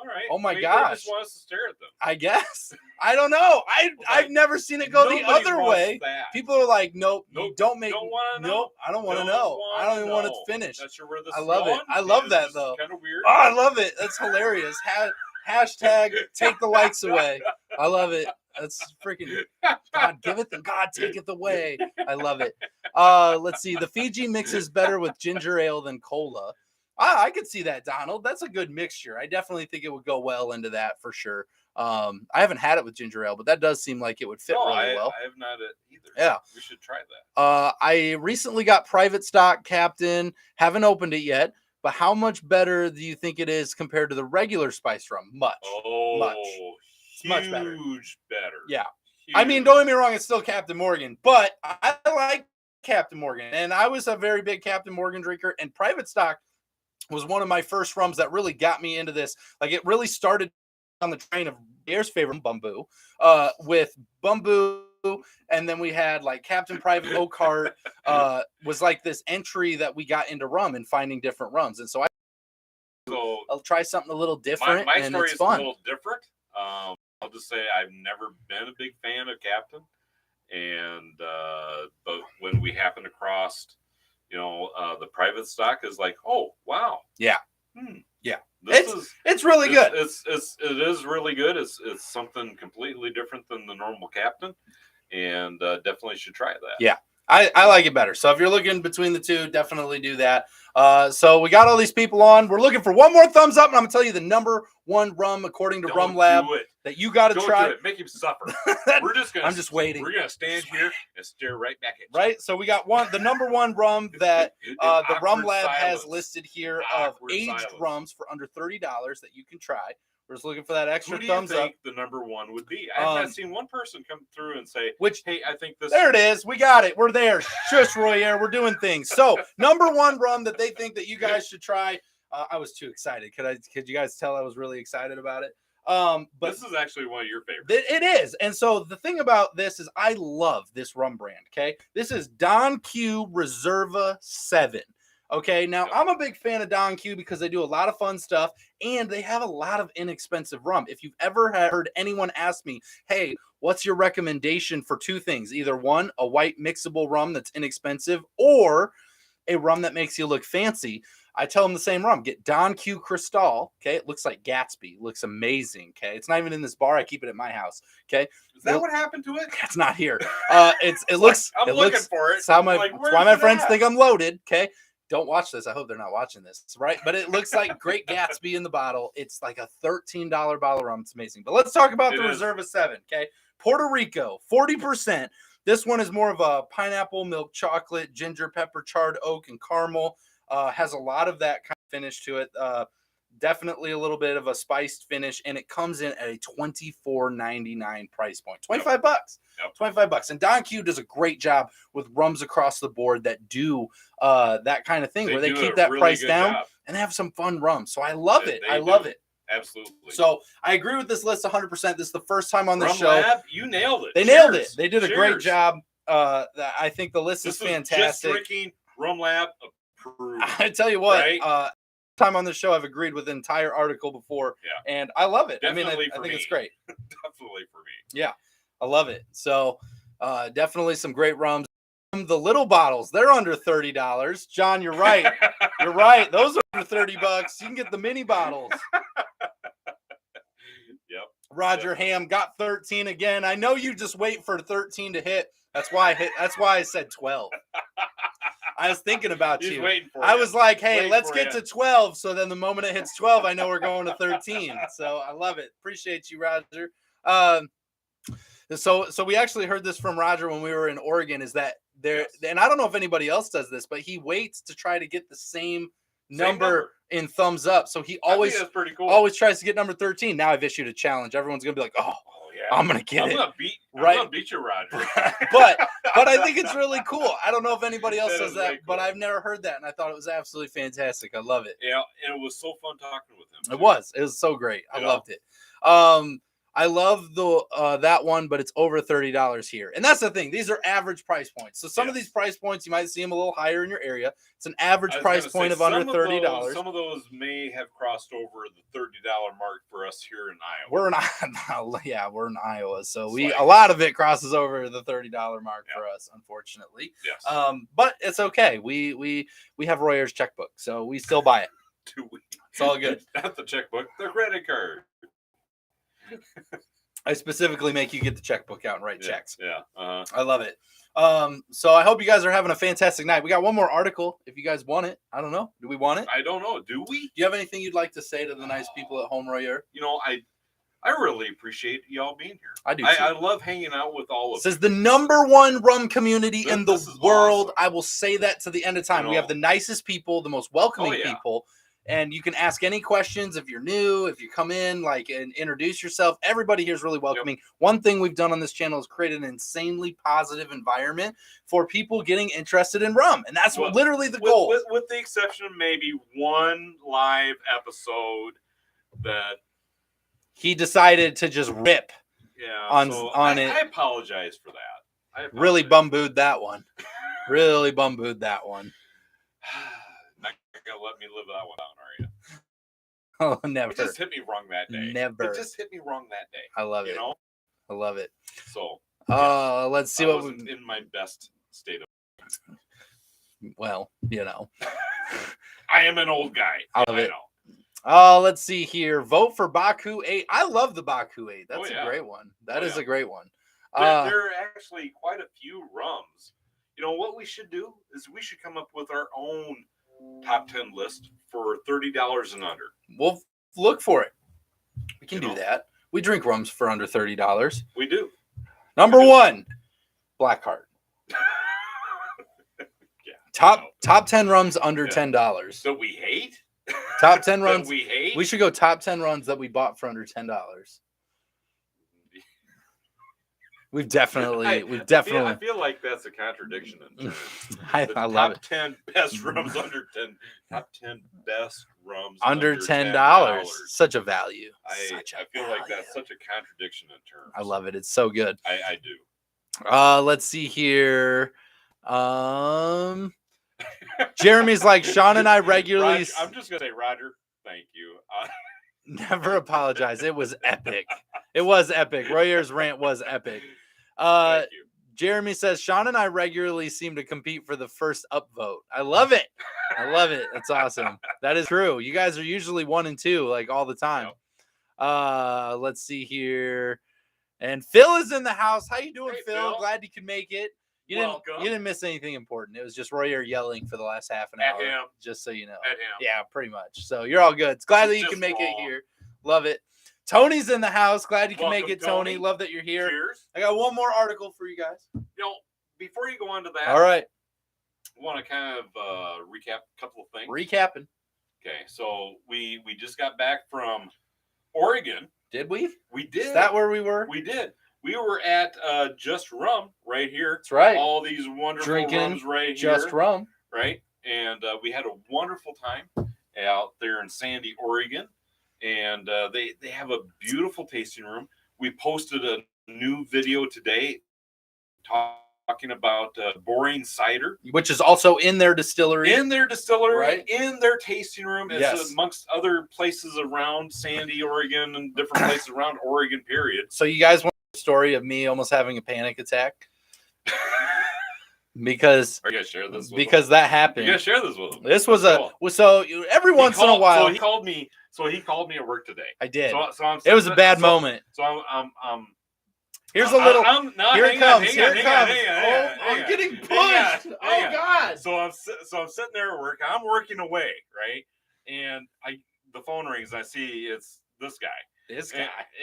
Speaker 2: All
Speaker 1: right.
Speaker 2: Oh my gosh.
Speaker 1: Just want us to stare at them.
Speaker 2: I guess. I don't know. I've never seen it go the other way.
Speaker 1: That.
Speaker 2: People are like, nope. Don't make.
Speaker 1: Don't want to know.
Speaker 2: Nope. I don't want to know. I don't even want it to finish.
Speaker 1: Not sure where this
Speaker 2: I love it. I love that though.
Speaker 1: Kind of weird.
Speaker 2: Oh, I love it. That's hilarious. Hashtag take the likes away. I love it. That's freaking God, give it the God, take it away. I love it. Let's see. The Fiji mixes better with ginger ale than cola. I could see that, Donald. That's a good mixture. I definitely think it would go well into that for sure. I haven't had it with ginger ale, but that does seem like it would fit really well.
Speaker 1: I have not either.
Speaker 2: Yeah.
Speaker 1: We should try that.
Speaker 2: I recently got Private Stock Captain. Haven't opened it yet, but how much better do you think it is compared to the regular spice rum? Much.
Speaker 1: Oh,
Speaker 2: It's much better.
Speaker 1: Huge better.
Speaker 2: Yeah.
Speaker 1: Huge.
Speaker 2: I mean, don't get me wrong, it's still Captain Morgan, but I like Captain Morgan, and I was a very big Captain Morgan drinker, and Private Stock was one of my first rums that really got me into this. Like, it really started on the train of Bear's favorite Bumbu, with Bumbu, and then we had like Captain Private Oakheart, was like this entry that we got into rum and finding different rums. And so I'll try something a little different.
Speaker 1: My
Speaker 2: and
Speaker 1: story
Speaker 2: it's
Speaker 1: is
Speaker 2: fun.
Speaker 1: a little different. I'll just say I've never been a big fan of Captain, and but when we happened across, the Private Stock is like, oh wow,
Speaker 2: yeah,
Speaker 1: yeah,
Speaker 2: it's really good.
Speaker 1: It is really good. It's something completely different than the normal Captain, and definitely should try that.
Speaker 2: Yeah. I like it better. So if you're looking between the two, definitely do that. So we got all these people on. We're looking for one more thumbs up, and I'm gonna tell you the number one rum according to Rum Lab that you got to try.
Speaker 1: Do it. Make him suffer. I'm just waiting. We're gonna stand here and stare right back at you.
Speaker 2: Right. So we got the number one rum that the Rum Lab has listed here of aged rums for under $30 that you can try. We're just looking for that extra thumbs up.
Speaker 1: Who do you think the number one would be? I have not seen one person come through and say, hey, I think this.
Speaker 2: There it is. We got it. We're there. Shush, Royer. We're doing things. So number one rum that they think that you guys should try. I was too excited. Could you guys tell I was really excited about it? But
Speaker 1: this is actually one of your favorites.
Speaker 2: It is. And so the thing about this is I love this rum brand. Okay. This is Don Q Reserva 7. Okay, now I'm a big fan of Don Q because they do a lot of fun stuff and they have a lot of inexpensive rum. If you've ever heard anyone ask me, hey, what's your recommendation for two things? Either one, a white mixable rum that's inexpensive, or a rum that makes you look fancy, I tell them the same rum. Get Don Q Cristal. Okay, it looks like Gatsby. It looks amazing. Okay, it's not even in this bar. I keep it at my house. Okay,
Speaker 1: is that what happened to it?
Speaker 2: It's not here. It looks.
Speaker 1: I'm looking for it.
Speaker 2: It's why my friends think I'm loaded. Okay. Don't watch this. I hope they're not watching this, right? But it looks like Great Gatsby in the bottle. It's like a $13 bottle of rum. It's amazing. But let's talk about the Reserva 7, okay? Puerto Rico, 40%. This one is more of a pineapple, milk chocolate, ginger, pepper, charred oak, and caramel. Has a lot of that kind of finish to it. Definitely a little bit of a spiced finish, and it comes in at a $24.99 price point. $25. Yep. $25. And Don Q does a great job with rums across the board that do that kind of thing, where they keep that really price down and have some fun rums. So I love it. I love it.
Speaker 1: Absolutely.
Speaker 2: So I agree with this list 100%. This is the first time on the show.
Speaker 1: Lab, you nailed it.
Speaker 2: They nailed it. They did a great job. I think the list is fantastic.
Speaker 1: Just drinking Rum Lab approved.
Speaker 2: I tell you what, right? Time on the show, I've agreed with the entire article before, and I love it.
Speaker 1: Definitely
Speaker 2: I think it's great.
Speaker 1: Definitely for me.
Speaker 2: Yeah, I love it. So definitely some great rums. The little bottles, they're under $30. John, you're right. You're right. Those are under $30. You can get the mini bottles.
Speaker 1: Yep.
Speaker 2: Roger Ham got 13 again. I know you just wait for 13 to hit. That's why I said 12. I was thinking about you. I was like, hey, let's get to 12. So then the moment it hits 12, I know we're going to 13. So I love it. Appreciate you, Roger. So we actually heard this from Roger when we were in Oregon, is that there, and I don't know if anybody else does this, but he waits to try to get the same number in thumbs up. So he always,
Speaker 1: that's pretty cool.
Speaker 2: Always tries to get number 13. Now I've issued a challenge. Everyone's going to be like, oh yeah, I'm going to get it.
Speaker 1: I'm going to beat you, Roger.
Speaker 2: but I think it's really cool. I don't know if anybody else does that, but I've never heard that. And I thought it was absolutely fantastic. I love it.
Speaker 1: Yeah. And it was so fun talking with him.
Speaker 2: It was so great. I loved it. I love the that one, but it's over $30 here. And that's the thing. These are average price points. So some of these price points, you might see them a little higher in your area. It's an average price point of under $30.
Speaker 1: Some of those may have crossed over the $30 mark for us here in Iowa.
Speaker 2: We're in Iowa. So a lot of it crosses over the $30 mark for us, unfortunately.
Speaker 1: Yes.
Speaker 2: But it's okay. We have Royer's checkbook, so we still buy it. It's all good.
Speaker 1: Not the checkbook, the credit card.
Speaker 2: I specifically make you get the checkbook out and write checks.
Speaker 1: Yeah.
Speaker 2: I love it. So I hope you guys are having a fantastic night. We got one more article if you guys want it. I don't know. Do we want it?
Speaker 1: I don't know. Do we?
Speaker 2: Do you have anything you'd like to say to the nice people at home, Royer?
Speaker 1: You know, I really appreciate y'all being here.
Speaker 2: I do too.
Speaker 1: I love hanging out with all of you.
Speaker 2: This is the #1 rum community in the world.
Speaker 1: Awesome.
Speaker 2: I will say that to the end of time. We have the nicest people, the most welcoming people. And you can ask any questions if you're new, if you come in, and introduce yourself. Everybody here is really welcoming. Yep. One thing we've done on this channel is create an insanely positive environment for people getting interested in rum. And that's literally the goal.
Speaker 1: With the exception of maybe one live episode that
Speaker 2: he decided to just rip on it.
Speaker 1: I apologize for that.
Speaker 2: Really bum-booed that one. Really bum-booed that one.
Speaker 1: Not gonna let me live that one down, are you?
Speaker 2: Oh, never.
Speaker 1: It just hit me wrong that day.
Speaker 2: Never.
Speaker 1: It just hit me wrong that day.
Speaker 2: I love it.
Speaker 1: You know?
Speaker 2: I love it.
Speaker 1: So.
Speaker 2: Let's see what
Speaker 1: wasn't in my best state of.
Speaker 2: Well, you know.
Speaker 1: I am an old guy.
Speaker 2: I love it.
Speaker 1: Know.
Speaker 2: Let's see here. Vote for Baku 8. I love the Baku 8. That's a great one. That is a great one.
Speaker 1: There are actually quite a few rums. You know what we should do is we should come up with our own top 10 list for $30 and under.
Speaker 2: We'll look for it. We can do that. We drink rums for under $30.
Speaker 1: We do.
Speaker 2: Number 1, Blackheart. Top 10 rums under $10.
Speaker 1: That we hate?
Speaker 2: Top 10 runs
Speaker 1: we hate?
Speaker 2: We should go top 10 runs that we bought for under $10. We've definitely.
Speaker 1: I feel like that's a contradiction in terms.
Speaker 2: I love it.
Speaker 1: Top 10 best rums under 10. Top 10 best rums
Speaker 2: under $10. Such a value.
Speaker 1: I feel like that's such a contradiction in terms.
Speaker 2: I love it. It's so good.
Speaker 1: I do.
Speaker 2: Let's see here. Jeremy's like, Sean and I regularly.
Speaker 1: Roger, I'm just gonna say, Roger, thank you.
Speaker 2: Never apologize. It was epic. It was epic. Royer's rant was epic.
Speaker 1: Thank you.
Speaker 2: Jeremy says, Sean and I regularly seem to compete for the first upvote. I love it. I love it. That's awesome. That is true. You guys are usually 1 and 2, like all the time. Yep. Let's see here. And Phil is in the house. How you doing, Phil? Glad you could make it. You didn't miss anything important. It was just Royer yelling for the last half an hour.
Speaker 1: At him.
Speaker 2: Just so you know.
Speaker 1: At him.
Speaker 2: Yeah, pretty much. So you're all good. It's glad that you can make it here. Love it. Tony's in the house. Glad you can make it, Tony. Love that you're here.
Speaker 1: Cheers.
Speaker 2: I got one more article for you guys.
Speaker 1: Before you go on to that,
Speaker 2: all right.
Speaker 1: I want to kind of recap a couple of things.
Speaker 2: Recapping.
Speaker 1: Okay, so we just got back from Oregon.
Speaker 2: Did we?
Speaker 1: We did.
Speaker 2: Is that where we were?
Speaker 1: We did. We were at Just Rum right here.
Speaker 2: That's right.
Speaker 1: All these wonderful rums right
Speaker 2: here. Just Rum.
Speaker 1: Right. And we had a wonderful time out there in Sandy, Oregon. And they have a beautiful tasting room. We posted a new video today talking about boring cider.
Speaker 2: Which is also in their distillery.
Speaker 1: Right? In their tasting room. It's amongst other places around Sandy, Oregon, and different places around Oregon, period.
Speaker 2: So you guys want the story of me almost having a panic attack? Because
Speaker 1: are you gonna share this with
Speaker 2: because
Speaker 1: them?
Speaker 2: That happened.
Speaker 1: You gotta share this with them.
Speaker 2: This was so every once in a while
Speaker 1: he called me at work today.
Speaker 2: I did.
Speaker 1: So
Speaker 2: it was a bad moment.
Speaker 1: So I'm
Speaker 2: here's a little. Here it comes.
Speaker 1: I'm
Speaker 2: getting pushed. Oh God.
Speaker 1: So I'm sitting there at work. I'm working away, right? And the phone rings. I see it's this guy.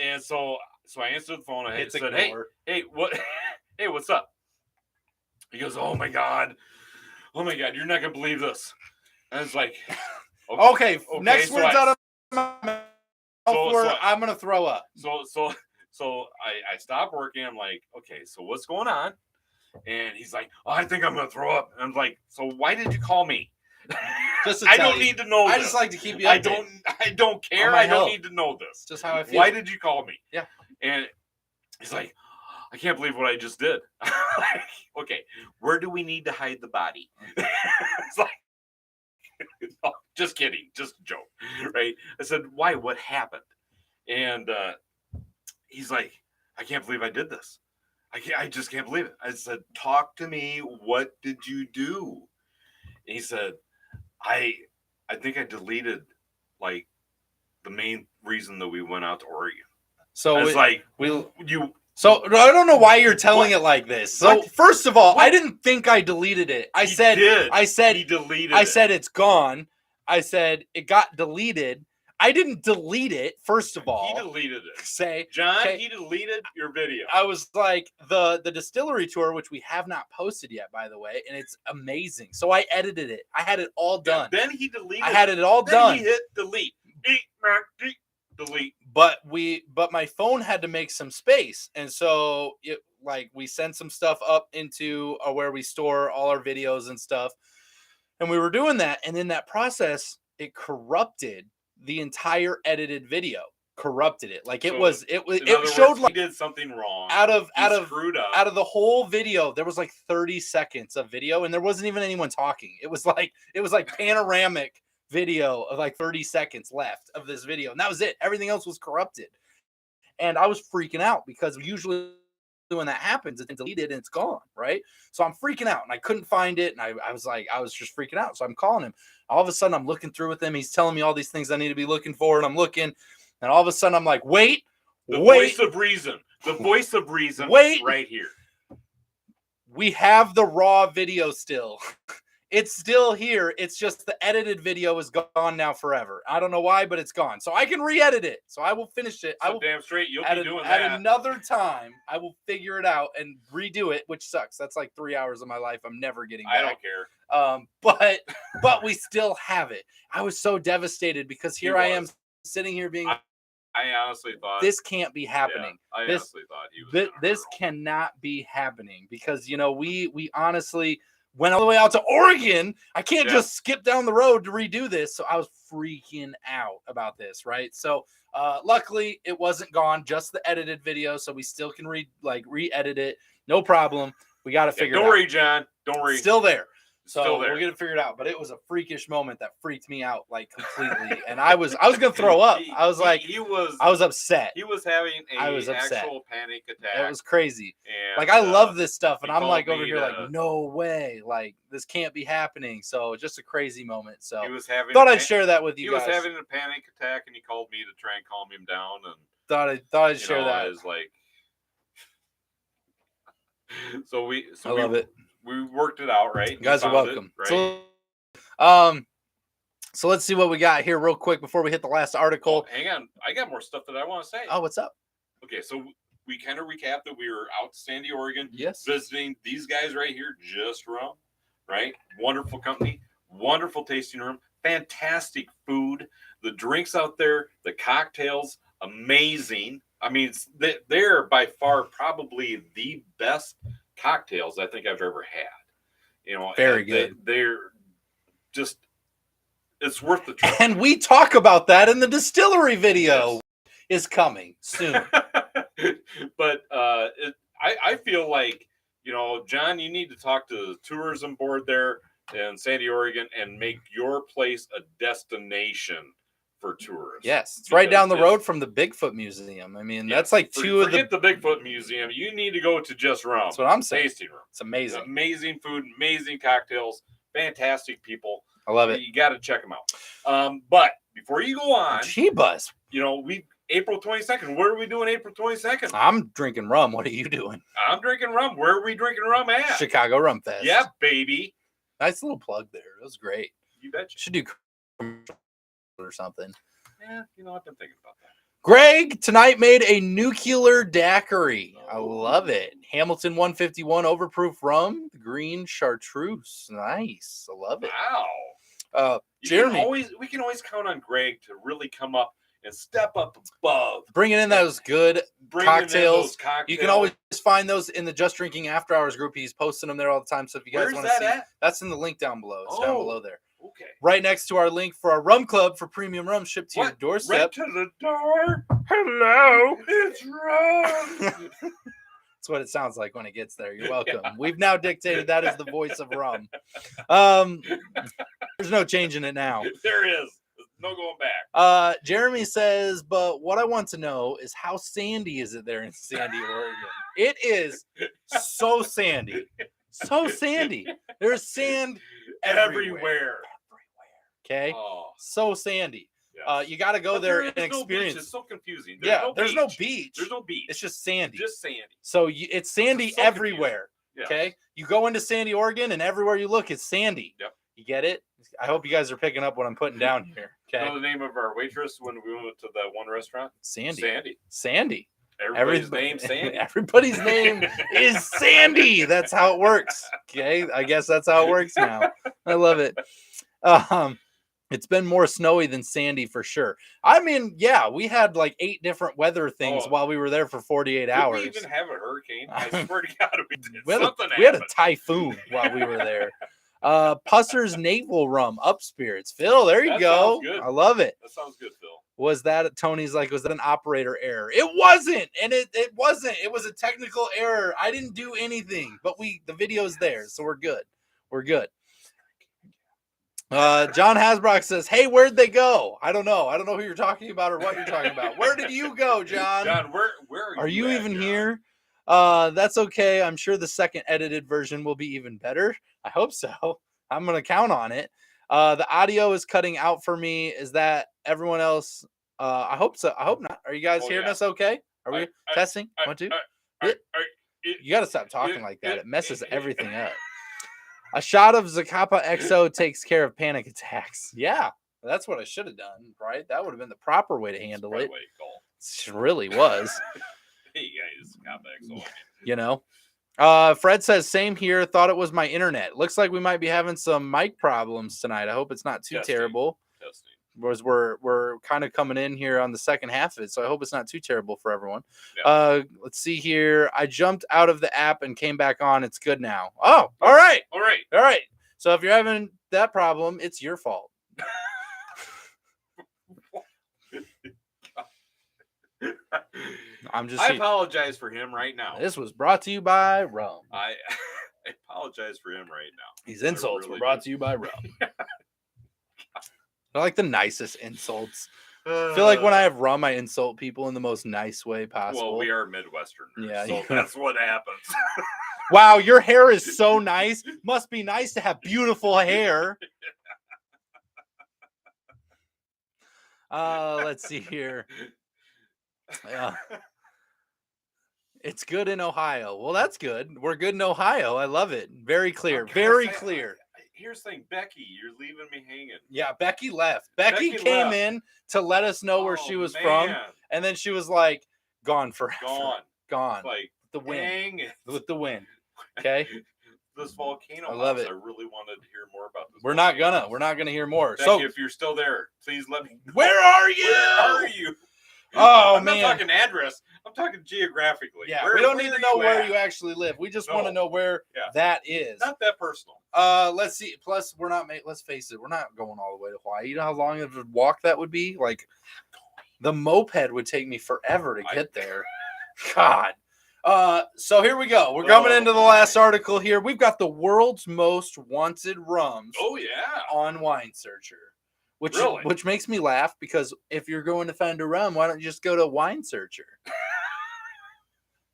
Speaker 1: And so I answered the phone. I said, "Hey, what? Hey, what's up?" He goes, "Oh my God, you're not gonna believe this." And I was like,
Speaker 2: "Okay, next words out of my mouth. I'm gonna throw up."
Speaker 1: So I stopped working. I'm like, "Okay, so what's going on?" And he's like, "Oh, I think I'm gonna throw up." And I'm like, "So why did you call me?" I don't need to know.
Speaker 2: I just like to keep you updated.
Speaker 1: I don't care. I don't need to know this.
Speaker 2: Just how I feel.
Speaker 1: Why did you call me?
Speaker 2: Yeah.
Speaker 1: And he's like, "I can't believe what I just did." Like, okay, where do we need to hide the body? It's like, no, just kidding, just a joke, right? I said, "Why? What happened?" And he's like, "I can't believe I did this. I just can't believe it." I said, "Talk to me. What did you do?" And he said, I think I deleted like the main reason that we went out to Oregon." So it's like,
Speaker 2: So I don't know why you're telling it like this. So first of all, I didn't think I deleted it. I said
Speaker 1: he deleted
Speaker 2: I said it's gone. I said it got deleted. I didn't delete it. First of all,
Speaker 1: he deleted it.
Speaker 2: John,
Speaker 1: he deleted your video.
Speaker 2: I was like the distillery tour, which we have not posted yet, by the way, and it's amazing. So I edited it. I had it all done.
Speaker 1: Then he deleted.
Speaker 2: I had it all done.
Speaker 1: He hit delete. Delete.
Speaker 2: But my phone had to make some space, and so we sent some stuff up into where we store all our videos and stuff, and we were doing that, and in that process, it corrupted the entire edited video. Corrupted it. Like it showed like
Speaker 1: he did something wrong.
Speaker 2: Out of the whole video, there was like 30 seconds of video, and there wasn't even anyone talking. It was like panoramic video of like 30 seconds left of this video, and that was it. Everything else was corrupted, and I was freaking out because usually when that happens, it's deleted and it's gone, right? So I'm freaking out, and I couldn't find it, and I was just freaking out. So I'm calling him. All of a sudden, I'm looking through with him. He's telling me all these things I need to be looking for, and I'm looking, and all of a sudden, I'm like, wait.
Speaker 1: Voice of reason. The voice of reason.
Speaker 2: Wait,
Speaker 1: right here.
Speaker 2: We have the raw video still. It's still here. It's just the edited video is gone now forever. I don't know why, but it's gone. So I can re-edit it. So I will finish it.
Speaker 1: So
Speaker 2: I will
Speaker 1: damn straight you'll be doing that.
Speaker 2: At another time, I will figure it out and redo it, which sucks. That's like 3 hours of my life I'm never getting back.
Speaker 1: I don't
Speaker 2: care. But we still have it. I was so devastated because here I am sitting here being
Speaker 1: I honestly thought
Speaker 2: this can't be happening.
Speaker 1: Yeah, I honestly thought he was
Speaker 2: this cannot be happening because we honestly went all the way out to Oregon. I can't just skip down the road to redo this. So I was freaking out about this, right? So luckily it wasn't gone, just the edited video. So we still can re-edit it. No problem. We got to figure it out.
Speaker 1: Don't worry, John. Don't worry.
Speaker 2: Still there. So we'll get it figured out. But it was a freakish moment that freaked me out like completely. And I was gonna throw up. I was upset.
Speaker 1: He was having actual panic attack.
Speaker 2: It was crazy.
Speaker 1: And,
Speaker 2: I love this stuff, and I'm like over here like, no way, like this can't be happening. So just a crazy moment. So
Speaker 1: he was having
Speaker 2: I'd share that with you guys.
Speaker 1: He was having a panic attack, and he called me to try and calm him down. And
Speaker 2: thought I'd share that.
Speaker 1: Is like, I
Speaker 2: love it.
Speaker 1: We worked it out, right?
Speaker 2: You guys are welcome.
Speaker 1: It, right?
Speaker 2: So let's see what we got here real quick before we hit the last article.
Speaker 1: Oh, hang on. I got more stuff that I want to say.
Speaker 2: Oh, what's up?
Speaker 1: Okay, so we kind of recapped that we were out to Sandy, Oregon.
Speaker 2: Yes.
Speaker 1: Visiting these guys right here, Just Rum, right? Wonderful company, wonderful tasting room, fantastic food. The drinks out there, the cocktails, amazing. I mean, they're by far probably the best cocktails I think I've ever had.
Speaker 2: Very good.
Speaker 1: They're just, it's worth the trip.
Speaker 2: And we talk about that in the distillery video. Is coming soon.
Speaker 1: But I feel like, John, you need to talk to the tourism board there in Sandy, Oregon, and make your place a destination for tourists.
Speaker 2: Yes, it's right down the road from the Bigfoot Museum. I mean, that's like
Speaker 1: forget the Bigfoot Museum. You need to go to Just Rum.
Speaker 2: That's what I'm saying.
Speaker 1: Tasting room.
Speaker 2: It's amazing.
Speaker 1: Amazing food, amazing cocktails, fantastic people.
Speaker 2: I love it.
Speaker 1: You got to check them out. But before you go on,
Speaker 2: G-Buzz.
Speaker 1: April 22nd. Where are we doing April 22nd?
Speaker 2: I'm drinking rum. What are you doing?
Speaker 1: I'm drinking rum. Where are we drinking rum at?
Speaker 2: Chicago Rum Fest.
Speaker 1: Yeah, baby.
Speaker 2: Nice little plug there. It was great.
Speaker 1: You betcha.
Speaker 2: Should do or something.
Speaker 1: Yeah, I've been thinking about that.
Speaker 2: Greg tonight made a nuclear daiquiri. I love it. Hamilton 151 overproof rum, green chartreuse. Nice. I love it.
Speaker 1: Wow.
Speaker 2: Jeremy,
Speaker 1: we can always count on Greg to really come up and step up above.
Speaker 2: Bringing in those good cocktails. You can always find those in the Just Drinking After Hours group. He's posting them there all the time. So if you guys want to see, that's in the link down below. It's down below there.
Speaker 1: Okay.
Speaker 2: Right next to our link for our rum club for premium rum shipped to your doorstep.
Speaker 1: Right to the door. Hello, it's rum.
Speaker 2: That's what it sounds like when it gets there. You're welcome. Yeah. We've now dictated that is the voice of rum. There's no changing it now.
Speaker 1: There is. No going back.
Speaker 2: Jeremy says, but what I want to know is how sandy is it there in Sandy, Oregon? It is so sandy. So sandy. There's sand everywhere.
Speaker 1: Okay.
Speaker 2: So sandy.
Speaker 1: Yes.
Speaker 2: You got to go
Speaker 1: But
Speaker 2: there
Speaker 1: there
Speaker 2: and
Speaker 1: is no
Speaker 2: experience.
Speaker 1: beach. It's so confusing.
Speaker 2: There's no beach.
Speaker 1: There's no beach.
Speaker 2: It's just sandy.
Speaker 1: Just sandy.
Speaker 2: So it's sandy
Speaker 1: so
Speaker 2: everywhere.
Speaker 1: Yes.
Speaker 2: Okay, you go into Sandy, Oregon, and everywhere you look, it's sandy.
Speaker 1: Yep.
Speaker 2: You get it? I hope you guys are picking up what I'm putting down here. Okay.
Speaker 1: You know the name of our waitress when we went to that one restaurant? Sandy. Everybody's name's Sandy.
Speaker 2: Everybody's name is Sandy. That's how it works. Okay, I guess that's how it works now. I love it. It's been more snowy than sandy for sure. I mean, yeah, we had like 8 different weather things while we were there for 48 hours.
Speaker 1: Did we even have a hurricane? I swear to God, we did.
Speaker 2: We had a typhoon while we were there. Pusser's Naval Rum, Up Spirits. Phil, there you go. I love it.
Speaker 1: That sounds good, Phil.
Speaker 2: Was that Tony's like, was that an operator error? It wasn't. And it wasn't. It was a technical error. I didn't do anything, but the video's there. So we're good. We're good. John Hasbrock says, hey, where'd they go? I don't know. I don't know who you're talking about or what you're talking about. Where did you go, John?
Speaker 1: John, where
Speaker 2: are you
Speaker 1: at,
Speaker 2: even
Speaker 1: John?
Speaker 2: here? That's okay. I'm sure the second edited version will be even better. I hope so. I'm going to count on it. The audio is cutting out for me. Is that everyone else? I hope so. I hope not. Are you guys hearing us okay? Are we testing? 1, 2? You got to stop talking like that. It messes everything up. A shot of Zacapa XO takes care of panic attacks. Yeah, that's what I should have done, right? That would have been the proper way to handle it. It really was.
Speaker 1: Hey, guys, Zacapa XO.
Speaker 2: You know? Fred says, same here. Thought it was my internet. Looks like we might be having some mic problems tonight. I hope it's not too terrible.
Speaker 1: Testing.
Speaker 2: Whereas we're kind of coming in here on the second half of it, so I hope it's not too terrible for everyone.
Speaker 1: Yeah.
Speaker 2: Let's see here. I jumped out of the app and came back on. It's good now. Oh, all right.
Speaker 1: All right.
Speaker 2: All right. So if you're having that problem, it's your fault.
Speaker 1: I apologize for him right now.
Speaker 2: This was brought to you by Rum.
Speaker 1: I apologize for him right now.
Speaker 2: These insults were brought to you by Rum. They're like the nicest insults. I feel like when I have rum, I insult people in the most nice way possible.
Speaker 1: Well, we are Midwesterners,
Speaker 2: yeah,
Speaker 1: so that's what happens.
Speaker 2: Wow, your hair is so nice. Must be nice to have beautiful hair. Let's see here. It's good in Ohio. Well, that's good. We're good in Ohio. I love it. Very clear. Very clear.
Speaker 1: Here's the thing, Becky, you're leaving me hanging.
Speaker 2: Yeah, Becky left. Becky came in to let us know where she was from, and then she was like, gone forever. Gone.
Speaker 1: Like
Speaker 2: the wind. With the wind. Okay.
Speaker 1: This volcano.
Speaker 2: I love it.
Speaker 1: I really wanted to hear more about this.
Speaker 2: We're not gonna hear more.
Speaker 1: Becky,
Speaker 2: so
Speaker 1: if you're still there, please let me.
Speaker 2: Where are you?
Speaker 1: Where are you?
Speaker 2: Oh,
Speaker 1: I'm not talking address. I'm talking geographically.
Speaker 2: Yeah, we don't need to know where you actually live. We just want to know where that is.
Speaker 1: Not that personal.
Speaker 2: Let's see. Plus, we're not. Let's face it. We're not going all the way to Hawaii. You know how long of a walk that would be? Like, the moped would take me forever to get there. God. So here we go. We're coming into the last article here. We've got the world's most wanted rums.
Speaker 1: Oh yeah.
Speaker 2: On Wine Searcher. Which makes me laugh because if you're going to find a rum, why don't you just go to Wine Searcher?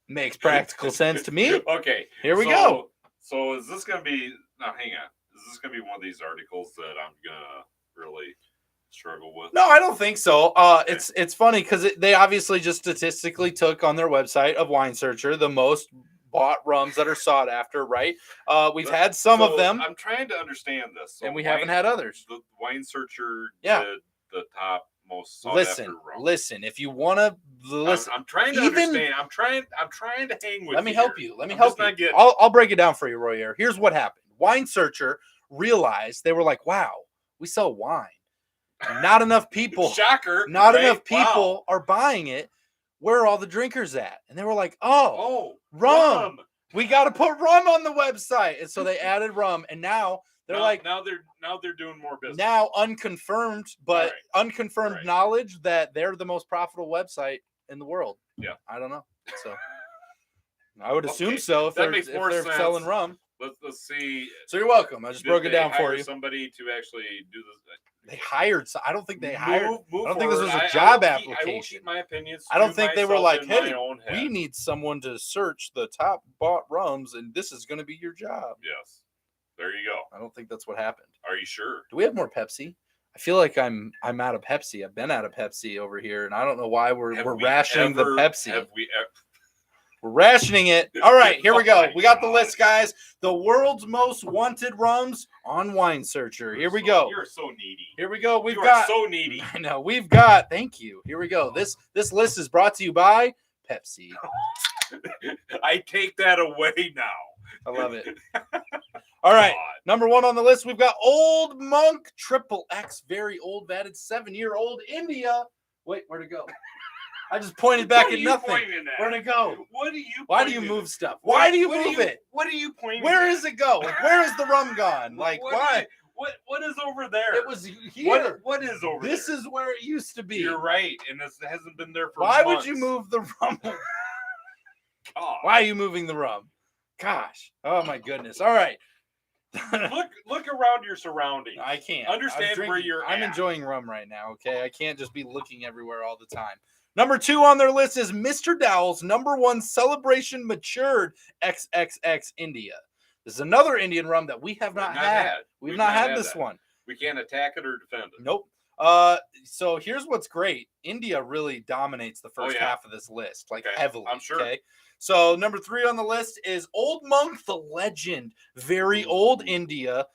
Speaker 2: Makes practical sense to me.
Speaker 1: Okay.
Speaker 2: Here we go.
Speaker 1: So is this going to be... Now, hang on. Is this going to be one of these articles that I'm going to really struggle with?
Speaker 2: No, I don't think so. It's funny because they obviously just statistically took on their website of Wine Searcher the most bought rums that are sought after, right? We've had some of them.
Speaker 1: I'm trying to understand this. So
Speaker 2: and we haven't had others.
Speaker 1: The Wine Searcher did the top most sought after rum.
Speaker 2: Listen, if you want to listen.
Speaker 1: I'm trying to understand. I'm trying to hang with
Speaker 2: Let me help you. I'll break it down for you, Royer. Here's what happened. Wine Searcher realized, they were like, wow, we sell wine. Not enough people.
Speaker 1: Shocker.
Speaker 2: Not enough people are buying it. Where are all the drinkers at? And they were like, rum. We got to put rum on the website. And so they added rum. And now they're
Speaker 1: now they're doing more business.
Speaker 2: Now unconfirmed, but unconfirmed knowledge that they're the most profitable website in the world.
Speaker 1: Yeah.
Speaker 2: I don't know. So I would assume so if they're selling rum.
Speaker 1: Let's see.
Speaker 2: So you're welcome. I just broke it down for you.
Speaker 1: Somebody to actually do this.
Speaker 2: They hired. I don't think they hired.
Speaker 1: I
Speaker 2: don't think this was a job application.
Speaker 1: I will keep my opinions.
Speaker 2: I don't think they were like, "Hey, we need someone to search the top bought rums, and this is going to be your job."
Speaker 1: Yes. There you go.
Speaker 2: I don't think that's what happened.
Speaker 1: Are you sure?
Speaker 2: Do we have more Pepsi? I feel like I'm out of Pepsi. I've been out of Pepsi over here, and I don't know why we're rationing the Pepsi. We're rationing it. All right, here we go. We got the list, guys. The world's most wanted rums on Wine Searcher. Here we go.
Speaker 1: You're so needy.
Speaker 2: Here we go.
Speaker 1: You are so needy.
Speaker 2: I know. We've got. Thank you. Here we go. This list is brought to you by Pepsi.
Speaker 1: I take that away now.
Speaker 2: I love it. All right. Number 1 on the list, we've got Old Monk XXX, very old, vatted, 7-year-old India. Wait, where'd it go? I just pointed back at nothing. Where'd it go?
Speaker 1: What do you?
Speaker 2: Why do you move stuff? Why do you move it?
Speaker 1: What are you pointing?
Speaker 2: Where is it go? Like, where is the rum gone? Like, why?
Speaker 1: What is over there?
Speaker 2: It was here.
Speaker 1: What is over there?
Speaker 2: This is where it used to be.
Speaker 1: You're right, and it hasn't been there for
Speaker 2: Why
Speaker 1: months.
Speaker 2: would you move the rum?
Speaker 1: God.
Speaker 2: Why are you moving the rum? Gosh. Oh my goodness. All right.
Speaker 1: look around your surroundings.
Speaker 2: I can't
Speaker 1: understand where you're
Speaker 2: I'm
Speaker 1: at.
Speaker 2: enjoying rum right now. Okay. I can't just be looking everywhere all the time. Number 2 on their list is Mr. Dowell's number 1 celebration matured XXX India. This is another Indian rum that we have not had. We've not had this one.
Speaker 1: We can't attack it or defend it.
Speaker 2: Nope. So here's what's great. India really dominates the first half of this list, like heavily.
Speaker 1: I'm sure.
Speaker 2: Okay. So number 3 on the list is Old Monk, the legend, very old India.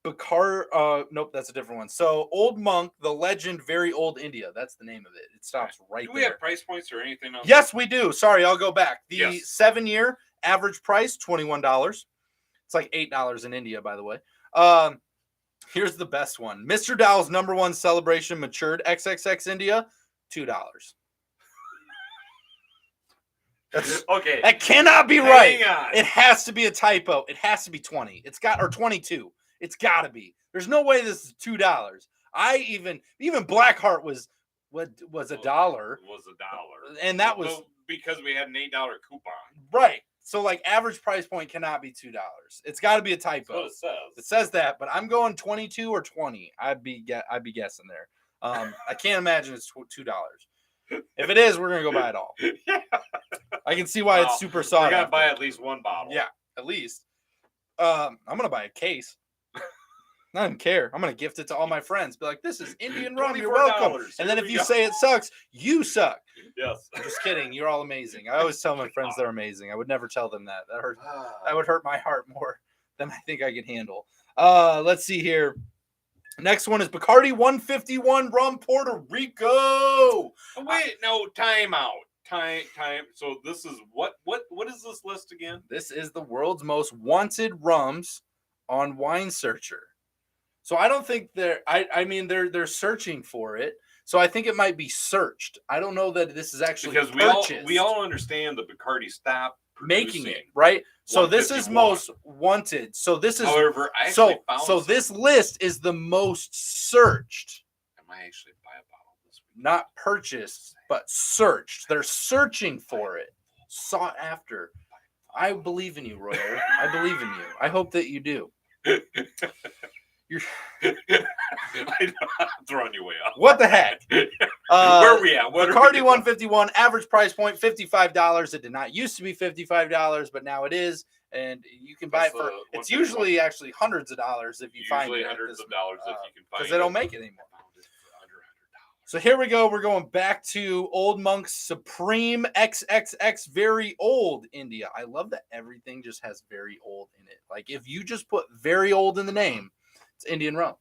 Speaker 2: Nope, that's a different one. So Old Monk, the legend, very old India. That's the name of it. It stops right there.
Speaker 1: Do we have price points or anything else?
Speaker 2: Yes, we do. Sorry, I'll go back. The 7-year average price, $21. It's like $8 in India, by the way. Here's the best one. Mr. Dowell's number 1 celebration matured XXX India, $2. That's okay. That cannot be right. It has to be a typo. It has to be 20. Or 22. It's got to be. There's no way this is $2. Even Blackheart was $1. Was $1. And that was
Speaker 1: because we had an $8 coupon.
Speaker 2: Right. So like average price point cannot be $2. It's got to be a typo.
Speaker 1: That's what it says.
Speaker 2: It says that, but I'm going 22 or 20. I'd be guessing there. I can't imagine it's $2. If it is, we're gonna go buy it all. I can see why it's super sought.
Speaker 1: We gotta buy at least 1 bottle.
Speaker 2: Yeah, at least. I'm gonna buy a case. I don't care. I'm gonna gift it to all my friends. Be like, "This is Indian rum. You're welcome." And then if you say it sucks, you suck.
Speaker 1: Yes.
Speaker 2: I'm just kidding. You're all amazing. I always tell my friends they're amazing. I would never tell them that. That would hurt my heart more than I think I can handle. Let's see here. Next one is Bacardi 151 Rum Puerto Rico.
Speaker 1: Oh, wait, no, time out. Time. So this is what is this list again?
Speaker 2: This is the world's most wanted rums on Wine Searcher. So I don't think they're they're searching for it. So I think it might be searched. I don't know that this is actually
Speaker 1: because
Speaker 2: purchased.
Speaker 1: we all understand that Bacardi stopped
Speaker 2: making it, right? So this is most wanted. So this is
Speaker 1: however, I actually found
Speaker 2: so this list is the most searched.
Speaker 1: I might actually buy a bottle this week.
Speaker 2: Not purchased, but searched. They're searching for it. Sought after. I believe in you, Roy. I believe in you. I hope that you do. You're
Speaker 1: I'm throwing you way off.
Speaker 2: What the heck?
Speaker 1: Where are we at?
Speaker 2: Bacardi 151, average price point $55. It did not used to be $55, but now it is. And you can buy it for it's usually actually hundreds of dollars if you find it.
Speaker 1: Hundreds of dollars if you can find it.
Speaker 2: Because they don't make it anymore. So here we go. We're going back to Old Monk's Supreme XXX Very Old India. I love that everything just has very old in it. Like if you just put very old in the name, it's Indian rum.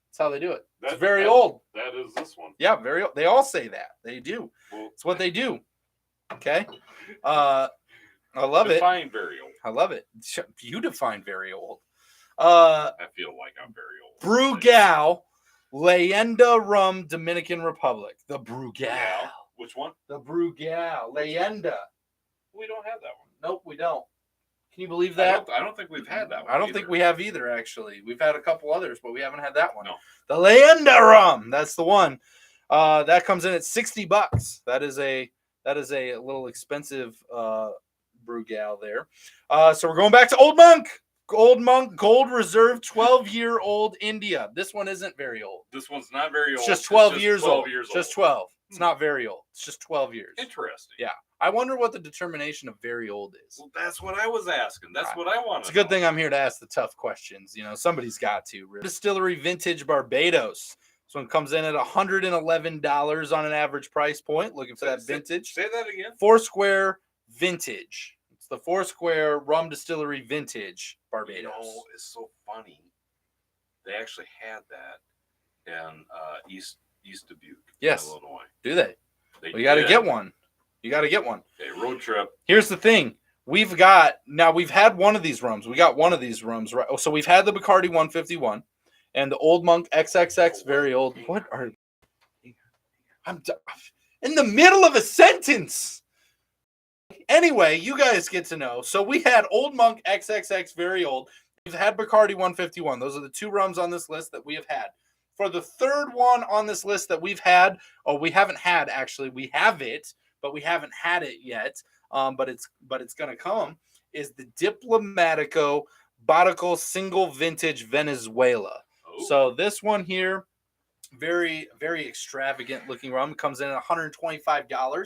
Speaker 2: That's how they do it. It's very old.
Speaker 1: That is this one.
Speaker 2: Yeah, very old. They all say that. They do. Well, it's what they do. Okay. I love it.
Speaker 1: Define very old.
Speaker 2: I love it. You define very old.
Speaker 1: I feel like I'm very old.
Speaker 2: Brugal Leyenda Rum, Dominican Republic. The Brugal.
Speaker 1: Which one?
Speaker 2: The Brugal. Leyenda.
Speaker 1: We don't have that one.
Speaker 2: Nope, we don't. Can you believe that?
Speaker 1: I don't think we've had that one.
Speaker 2: I don't think we have either, actually. We've had a couple others, but we haven't had that one.
Speaker 1: No.
Speaker 2: The Leyenda Rum. That's the one. That comes in at $60. That is a little expensive Brugal there. So we're going back to Old Monk. Old Monk Gold Reserve 12-year-old India. This one isn't very old.
Speaker 1: This one's not very old.
Speaker 2: It's just 12 years old. Just 12. It's not very old. It's just 12 years.
Speaker 1: Interesting.
Speaker 2: Yeah. I wonder what the determination of very old is.
Speaker 1: Well, that's what I was asking. That's what I wanted.
Speaker 2: It's a good thing I'm here to ask the tough questions. You know, somebody's got to. Really. Distillery Vintage Barbados. This one comes in at $111 on an average price point. Looking for that vintage.
Speaker 1: Say that again.
Speaker 2: Foursquare Vintage. It's the Foursquare Rum Distillery Vintage Barbados.
Speaker 1: You know, it's so funny. They actually had that in East Dubuque,
Speaker 2: yes,
Speaker 1: Illinois.
Speaker 2: Do they?
Speaker 1: Well,
Speaker 2: you got to get one. You got to get one.
Speaker 1: Okay, road trip.
Speaker 2: Here's the thing. We've had one of these rums. We got one of these rums, right? So we've had the Bacardi 151 and the Old Monk XXX, very old. What are... I'm in the middle of a sentence. Anyway, you guys get to know. So we had Old Monk XXX, very old. We've had Bacardi 151. Those are the two rums on this list that we have had. For the third one on this list that we haven't had, actually. We have it, but we haven't had it yet. But it's going to come, is the Diplomatico Bottical Single Vintage Venezuela. Oh. So this one here, very, very extravagant looking rum, comes in at $125.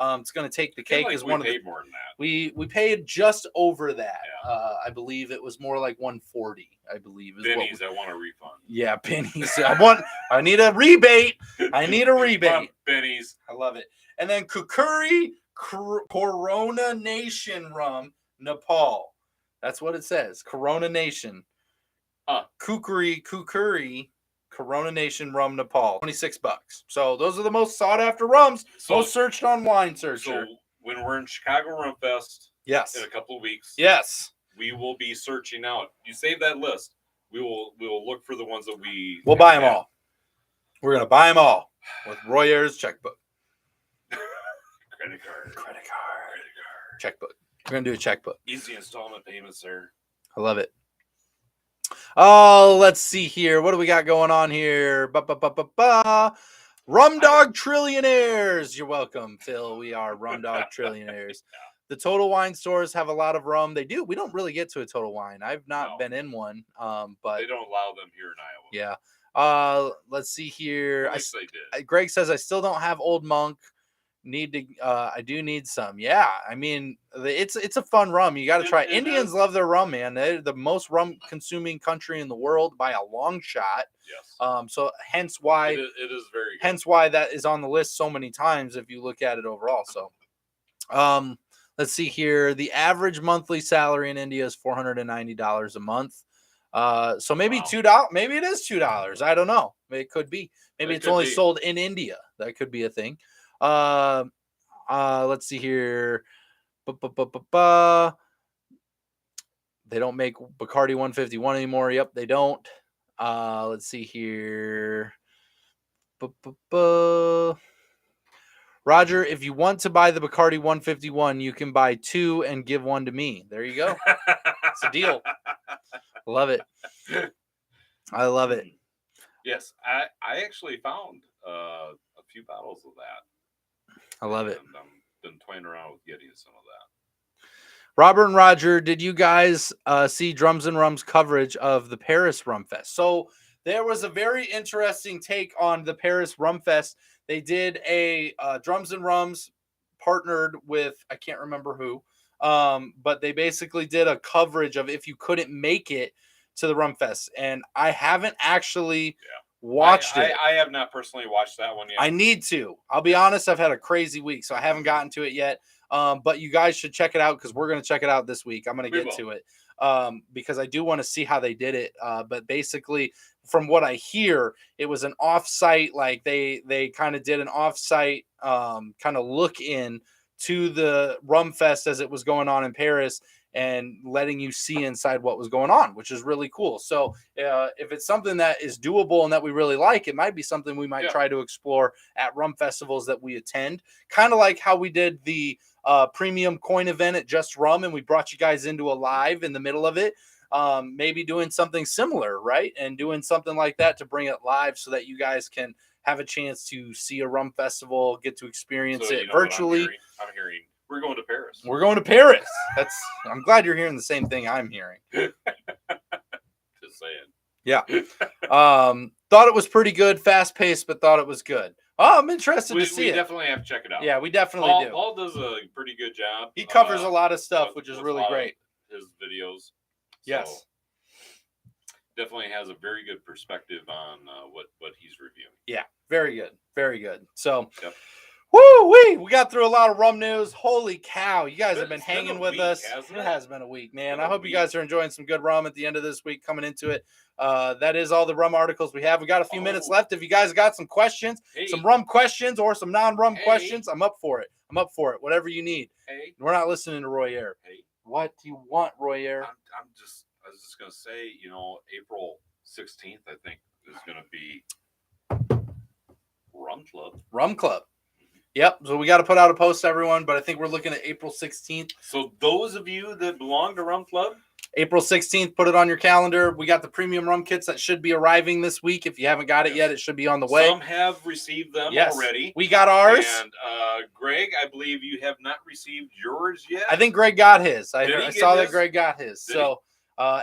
Speaker 2: It's going to take the cake as one of the...
Speaker 1: We paid more than that.
Speaker 2: We paid just over that.
Speaker 1: Yeah.
Speaker 2: I believe it was more like $140. I believe is
Speaker 1: pennies. I want a refund.
Speaker 2: Yeah, pennies. I need a rebate. I need a rebate.
Speaker 1: Pennies.
Speaker 2: I love it. And then Kukuri Corona Nation Rum, Nepal. That's what it says. Corona Nation. Kukuri Corona Nation Rum, Nepal. $26. So those are the most sought after rums. Most searched on Wine Searcher.
Speaker 1: So when we're in Chicago Rum Fest,
Speaker 2: yes,
Speaker 1: in a couple of weeks,
Speaker 2: yes,
Speaker 1: we will be searching out. You save that list. We will look for the ones that
Speaker 2: we'll buy them all. We're gonna buy them all with Roy Ayers' checkbook.
Speaker 1: Credit card.
Speaker 2: Checkbook. We're going to do a checkbook.
Speaker 1: Easy installment payments, sir.
Speaker 2: I love it. Oh, let's see here. What do we got going on here? Rum Dog Trillionaires. You're welcome, Phil. We are Rum Dog Trillionaires. The Total Wine stores have a lot of rum. They do. We don't really get to a Total Wine. I've not been in one. But
Speaker 1: they don't allow them here in Iowa.
Speaker 2: Yeah. Let's see here.
Speaker 1: They did.
Speaker 2: Greg says, I still don't have Old Monk. I do need some. Yeah, I mean, it's a fun rum. You got to try. Indians love their rum, man. They're the most rum consuming country in the world by a long shot.
Speaker 1: Yes.
Speaker 2: So hence why
Speaker 1: it is very good.
Speaker 2: Hence why that is on the list so many times if you look at it overall. So let's see here. The average monthly salary in India is $490 a month. So maybe $2. Maybe it is $2. I don't know. It could be. Maybe it's only sold in India. That could be a thing. Let's see here. They don't make Bacardi 151 anymore. Yep, they don't. Let's see here. Roger, if you want to buy the Bacardi 151, you can buy two and give one to me. There you go. It's a deal. Love it. I love it.
Speaker 1: Yes, I actually found a few bottles of that.
Speaker 2: I love it.
Speaker 1: Been toying around with getting some of that.
Speaker 2: Robert and Roger, did you guys see Drums and Rums coverage of the Paris Rum Fest? So there was a very interesting take on the Paris Rum Fest. They did a Drums and Rums partnered with, I can't remember who, but they basically did a coverage of if you couldn't make it to the Rum Fest. And I haven't actually... watched it.
Speaker 1: I have not personally watched that one yet.
Speaker 2: I need to. I'll be honest, I've had a crazy week, so I haven't gotten to it yet. But you guys should check it out because we're going to check it out this week. I'm going to get to it because I do want to see how they did it. But basically, from what I hear, it was an off-site, like they kind of did an off-site kind of look in to the Rum Fest as it was going on in Paris and letting you see inside what was going on, which is really cool. So if it's something that is doable and that we really like, it might be something we might try to explore at rum festivals that we attend. Kind of like how we did the premium coin event at Just Rum, and we brought you guys into a live in the middle of it. Maybe doing something similar, right? And doing something like that to bring it live so that you guys can have a chance to see a rum festival, get to experience it virtually.
Speaker 1: I'm hearing we're going to Paris.
Speaker 2: We're going to Paris. I'm glad you're hearing the same thing I'm hearing.
Speaker 1: Just saying.
Speaker 2: Yeah. Thought it was pretty good, fast paced, but thought it was good. Oh, I'm interested to see it.
Speaker 1: We definitely have to check it out.
Speaker 2: Yeah, we definitely do.
Speaker 1: Paul does a pretty good job.
Speaker 2: He covers a lot of stuff, which is really great.
Speaker 1: His videos.
Speaker 2: Yes.
Speaker 1: definitely has a very good perspective on what he's reviewing.
Speaker 2: Yeah, very good. Very good. So,
Speaker 1: Yep.
Speaker 2: woo-wee, we got through a lot of rum news. Holy cow, you guys have been
Speaker 1: It's been
Speaker 2: hanging
Speaker 1: a
Speaker 2: with
Speaker 1: week,
Speaker 2: us.
Speaker 1: hasn't
Speaker 2: It
Speaker 1: it?
Speaker 2: has been a week, man.
Speaker 1: Been
Speaker 2: I
Speaker 1: a
Speaker 2: hope you
Speaker 1: week.
Speaker 2: guys are enjoying some good rum at the end of this week coming into it. That is all the rum articles we have. We got a few minutes left. If you guys got some questions, some rum questions or some non-rum questions, I'm up for it. Whatever you need.
Speaker 1: Hey,
Speaker 2: We're not listening to Roy Air.
Speaker 1: hey,
Speaker 2: What do you want, Roy Air?
Speaker 1: I was just gonna say, April 16th, I think, is gonna be Rum Club.
Speaker 2: Rum Club. Yep. So we got to put out a post, everyone. But I think we're looking at April 16th.
Speaker 1: So those of you that belong to Rum Club,
Speaker 2: April 16th, put it on your calendar. We got the premium rum kits that should be arriving this week. If you haven't got it yet, it should be on the way.
Speaker 1: Some have received them already.
Speaker 2: We got ours.
Speaker 1: And Greg, I believe you have not received yours yet.
Speaker 2: I think Greg got his. I saw that Greg got his.
Speaker 1: Did
Speaker 2: so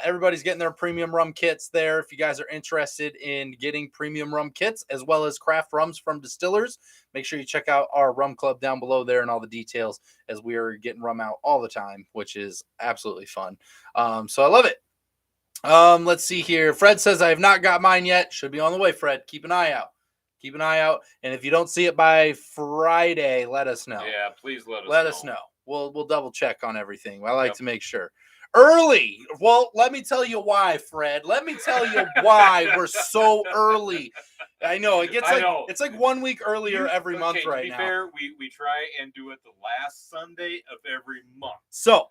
Speaker 2: everybody's getting their premium rum kits there. If you guys are interested in getting premium rum kits as well as craft rums from distillers, make sure you check out our rum club down below there and all the details, as we are getting rum out all the time, which is absolutely fun. So I love it. Let's see here. Fred says, I have not got mine yet. Should be on the way, Fred. Keep an eye out. And if you don't see it by Friday, let us know.
Speaker 1: Yeah, please let us know.
Speaker 2: We'll double check on everything. I like to make sure. Early. Well, let me tell you why, Fred. Let me tell you why we're so early. I know it's like 1 week earlier every month right now.
Speaker 1: To be fair, we try and do it the last Sunday of every month.
Speaker 2: So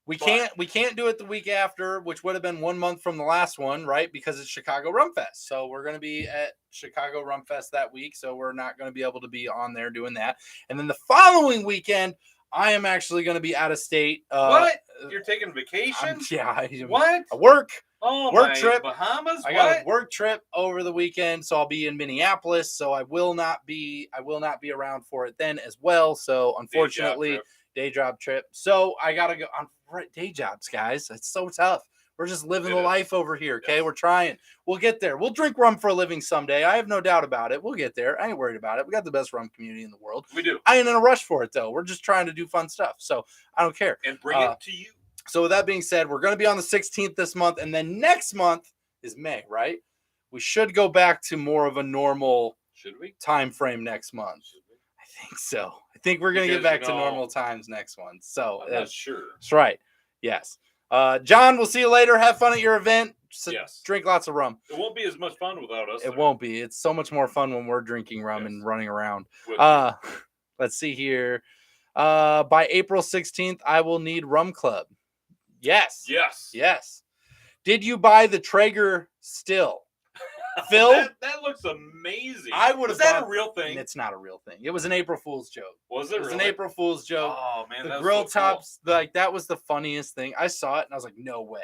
Speaker 2: we can't do it the week after, which would have been 1 month from the last one, right? Because it's Chicago Rum Fest. So we're going to be at Chicago Rum Fest that week. So we're not going to be able to be on there doing that. And then the following weekend, I am actually going to be out of state.
Speaker 1: What? You're taking vacation?
Speaker 2: What? A work trip.
Speaker 1: Bahamas?
Speaker 2: I got a work trip over the weekend, so I'll be in Minneapolis. So I will not be around for it then as well. So unfortunately, day job trip. So I gotta go on day jobs, guys. It's so tough. We're just living the life over here. Okay, yes. We're trying. We'll get there. We'll drink rum for a living someday. I have no doubt about it. We'll get there. I ain't worried about it. We got the best rum community in the world.
Speaker 1: We do.
Speaker 2: I ain't in a rush for it though. We're just trying to do fun stuff. So I don't care.
Speaker 1: And bring it to you.
Speaker 2: So with that being said, we're going to be on the 16th this month, and then next month is May, right? We should go back to more of a normal time frame next month. I think so. I think we're going to get back to normal times next month. So
Speaker 1: I'm not sure.
Speaker 2: That's right. Yes. John, we'll see you later. Have fun at your event.
Speaker 1: Yes.
Speaker 2: Drink lots of rum.
Speaker 1: It won't be as much fun without us.
Speaker 2: It won't be. It's so much more fun when we're drinking rum and running around. Let's see here. By April 16th, I will need Rum Club. Yes. Did you buy the Traeger still? Phil?
Speaker 1: that looks amazing.
Speaker 2: Is
Speaker 1: that a real thing?
Speaker 2: It's not a real thing. It was an April Fool's joke.
Speaker 1: Was it?
Speaker 2: It was an April Fool's joke.
Speaker 1: Oh man,
Speaker 2: the grill tops, that was the funniest thing. I saw it and I was like, no way.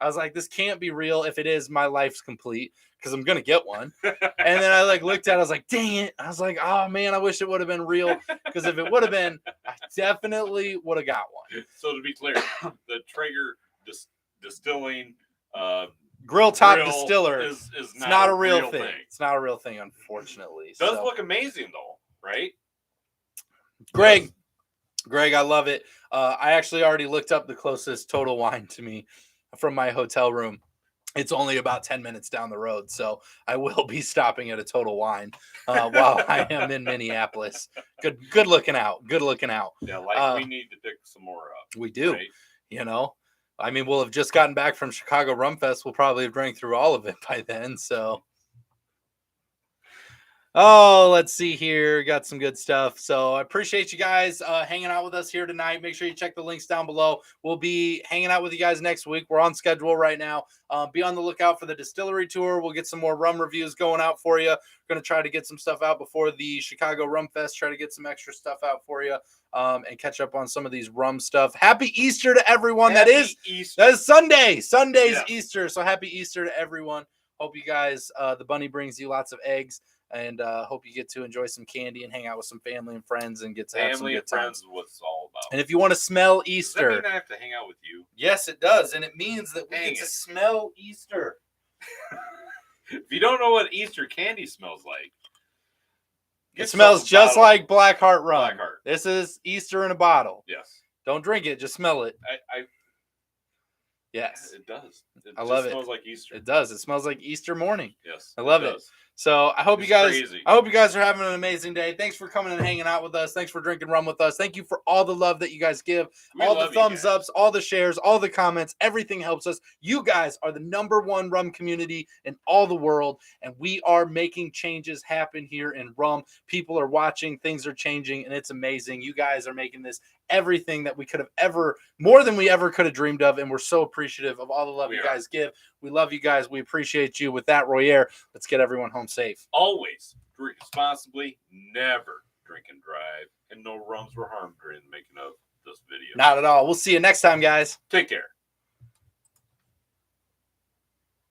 Speaker 2: I was like, this can't be real. If it is, my life's complete because I'm gonna get one. And then I looked at it, I was like, dang it. I was like, oh man, I wish it would have been real. Because if it would have been, I definitely would have got one.
Speaker 1: So to be clear, the Traeger distilling
Speaker 2: grill top distiller
Speaker 1: is
Speaker 2: not a real thing. It's not a real thing, unfortunately.
Speaker 1: It does look amazing though, right?
Speaker 2: Greg, I love it. I actually already looked up the closest Total Wine to me from my hotel room. It's only about 10 minutes down the road, so I will be stopping at a Total Wine while I am in Minneapolis. Good looking out.
Speaker 1: Yeah, we need to pick some more up.
Speaker 2: We do. Right? I mean, we'll have just gotten back from Chicago Rum Fest. We'll probably have drank through all of it by then. So, let's see here. Got some good stuff. So I appreciate you guys hanging out with us here tonight. Make sure you check the links down below. We'll be hanging out with you guys next week. We're on schedule right now. Be on the lookout for the distillery tour. We'll get some more rum reviews going out for you. We're going to try to get some stuff out before the Chicago Rum Fest. Try to get some extra stuff out for you. And catch up on some of these rum stuff. Happy Easter to everyone. That is Sunday. Sunday's Easter. So happy Easter to everyone. Hope you guys, the bunny brings you lots of eggs, and hope you get to enjoy some candy and hang out with some family and friends and get to have some good times. Family and friends
Speaker 1: is what it's all about.
Speaker 2: And if you want to smell Easter.
Speaker 1: Does that mean I have to hang out with you?
Speaker 2: Yes, it does. And it means that we get to smell Easter.
Speaker 1: If you don't know what Easter candy smells like,
Speaker 2: it smells just like Blackheart rum.
Speaker 1: Blackheart.
Speaker 2: This is Easter in a bottle.
Speaker 1: Yes.
Speaker 2: Don't drink it. Just smell it. Yes.
Speaker 1: It does. It
Speaker 2: I
Speaker 1: just
Speaker 2: love it.
Speaker 1: smells like Easter.
Speaker 2: It does. It smells like Easter morning.
Speaker 1: Yes.
Speaker 2: I love it.
Speaker 1: does.
Speaker 2: So I hope
Speaker 1: It's
Speaker 2: you guys
Speaker 1: crazy.
Speaker 2: I hope you guys are having an amazing day. Thanks for coming and hanging out with us. Thanks for drinking rum with us. Thank you for all the love that you guys give.
Speaker 1: We
Speaker 2: All the
Speaker 1: love you
Speaker 2: thumbs
Speaker 1: guys.
Speaker 2: ups, all the shares, all the comments, everything helps us. You guys are the #1 rum community in all the world, and we are making changes happen here in rum. People are watching, things are changing, and it's amazing. You guys are making this everything that we could have ever, more than we ever could have dreamed of, and we're so appreciative of all the love you guys give. We love you guys. We appreciate you. With that, Royer, let's get everyone home safe.
Speaker 1: Always drink responsibly, never drink and drive, and no rums were harmed during the making of this video.
Speaker 2: Not at all. We'll see you next time, guys.
Speaker 1: Take care.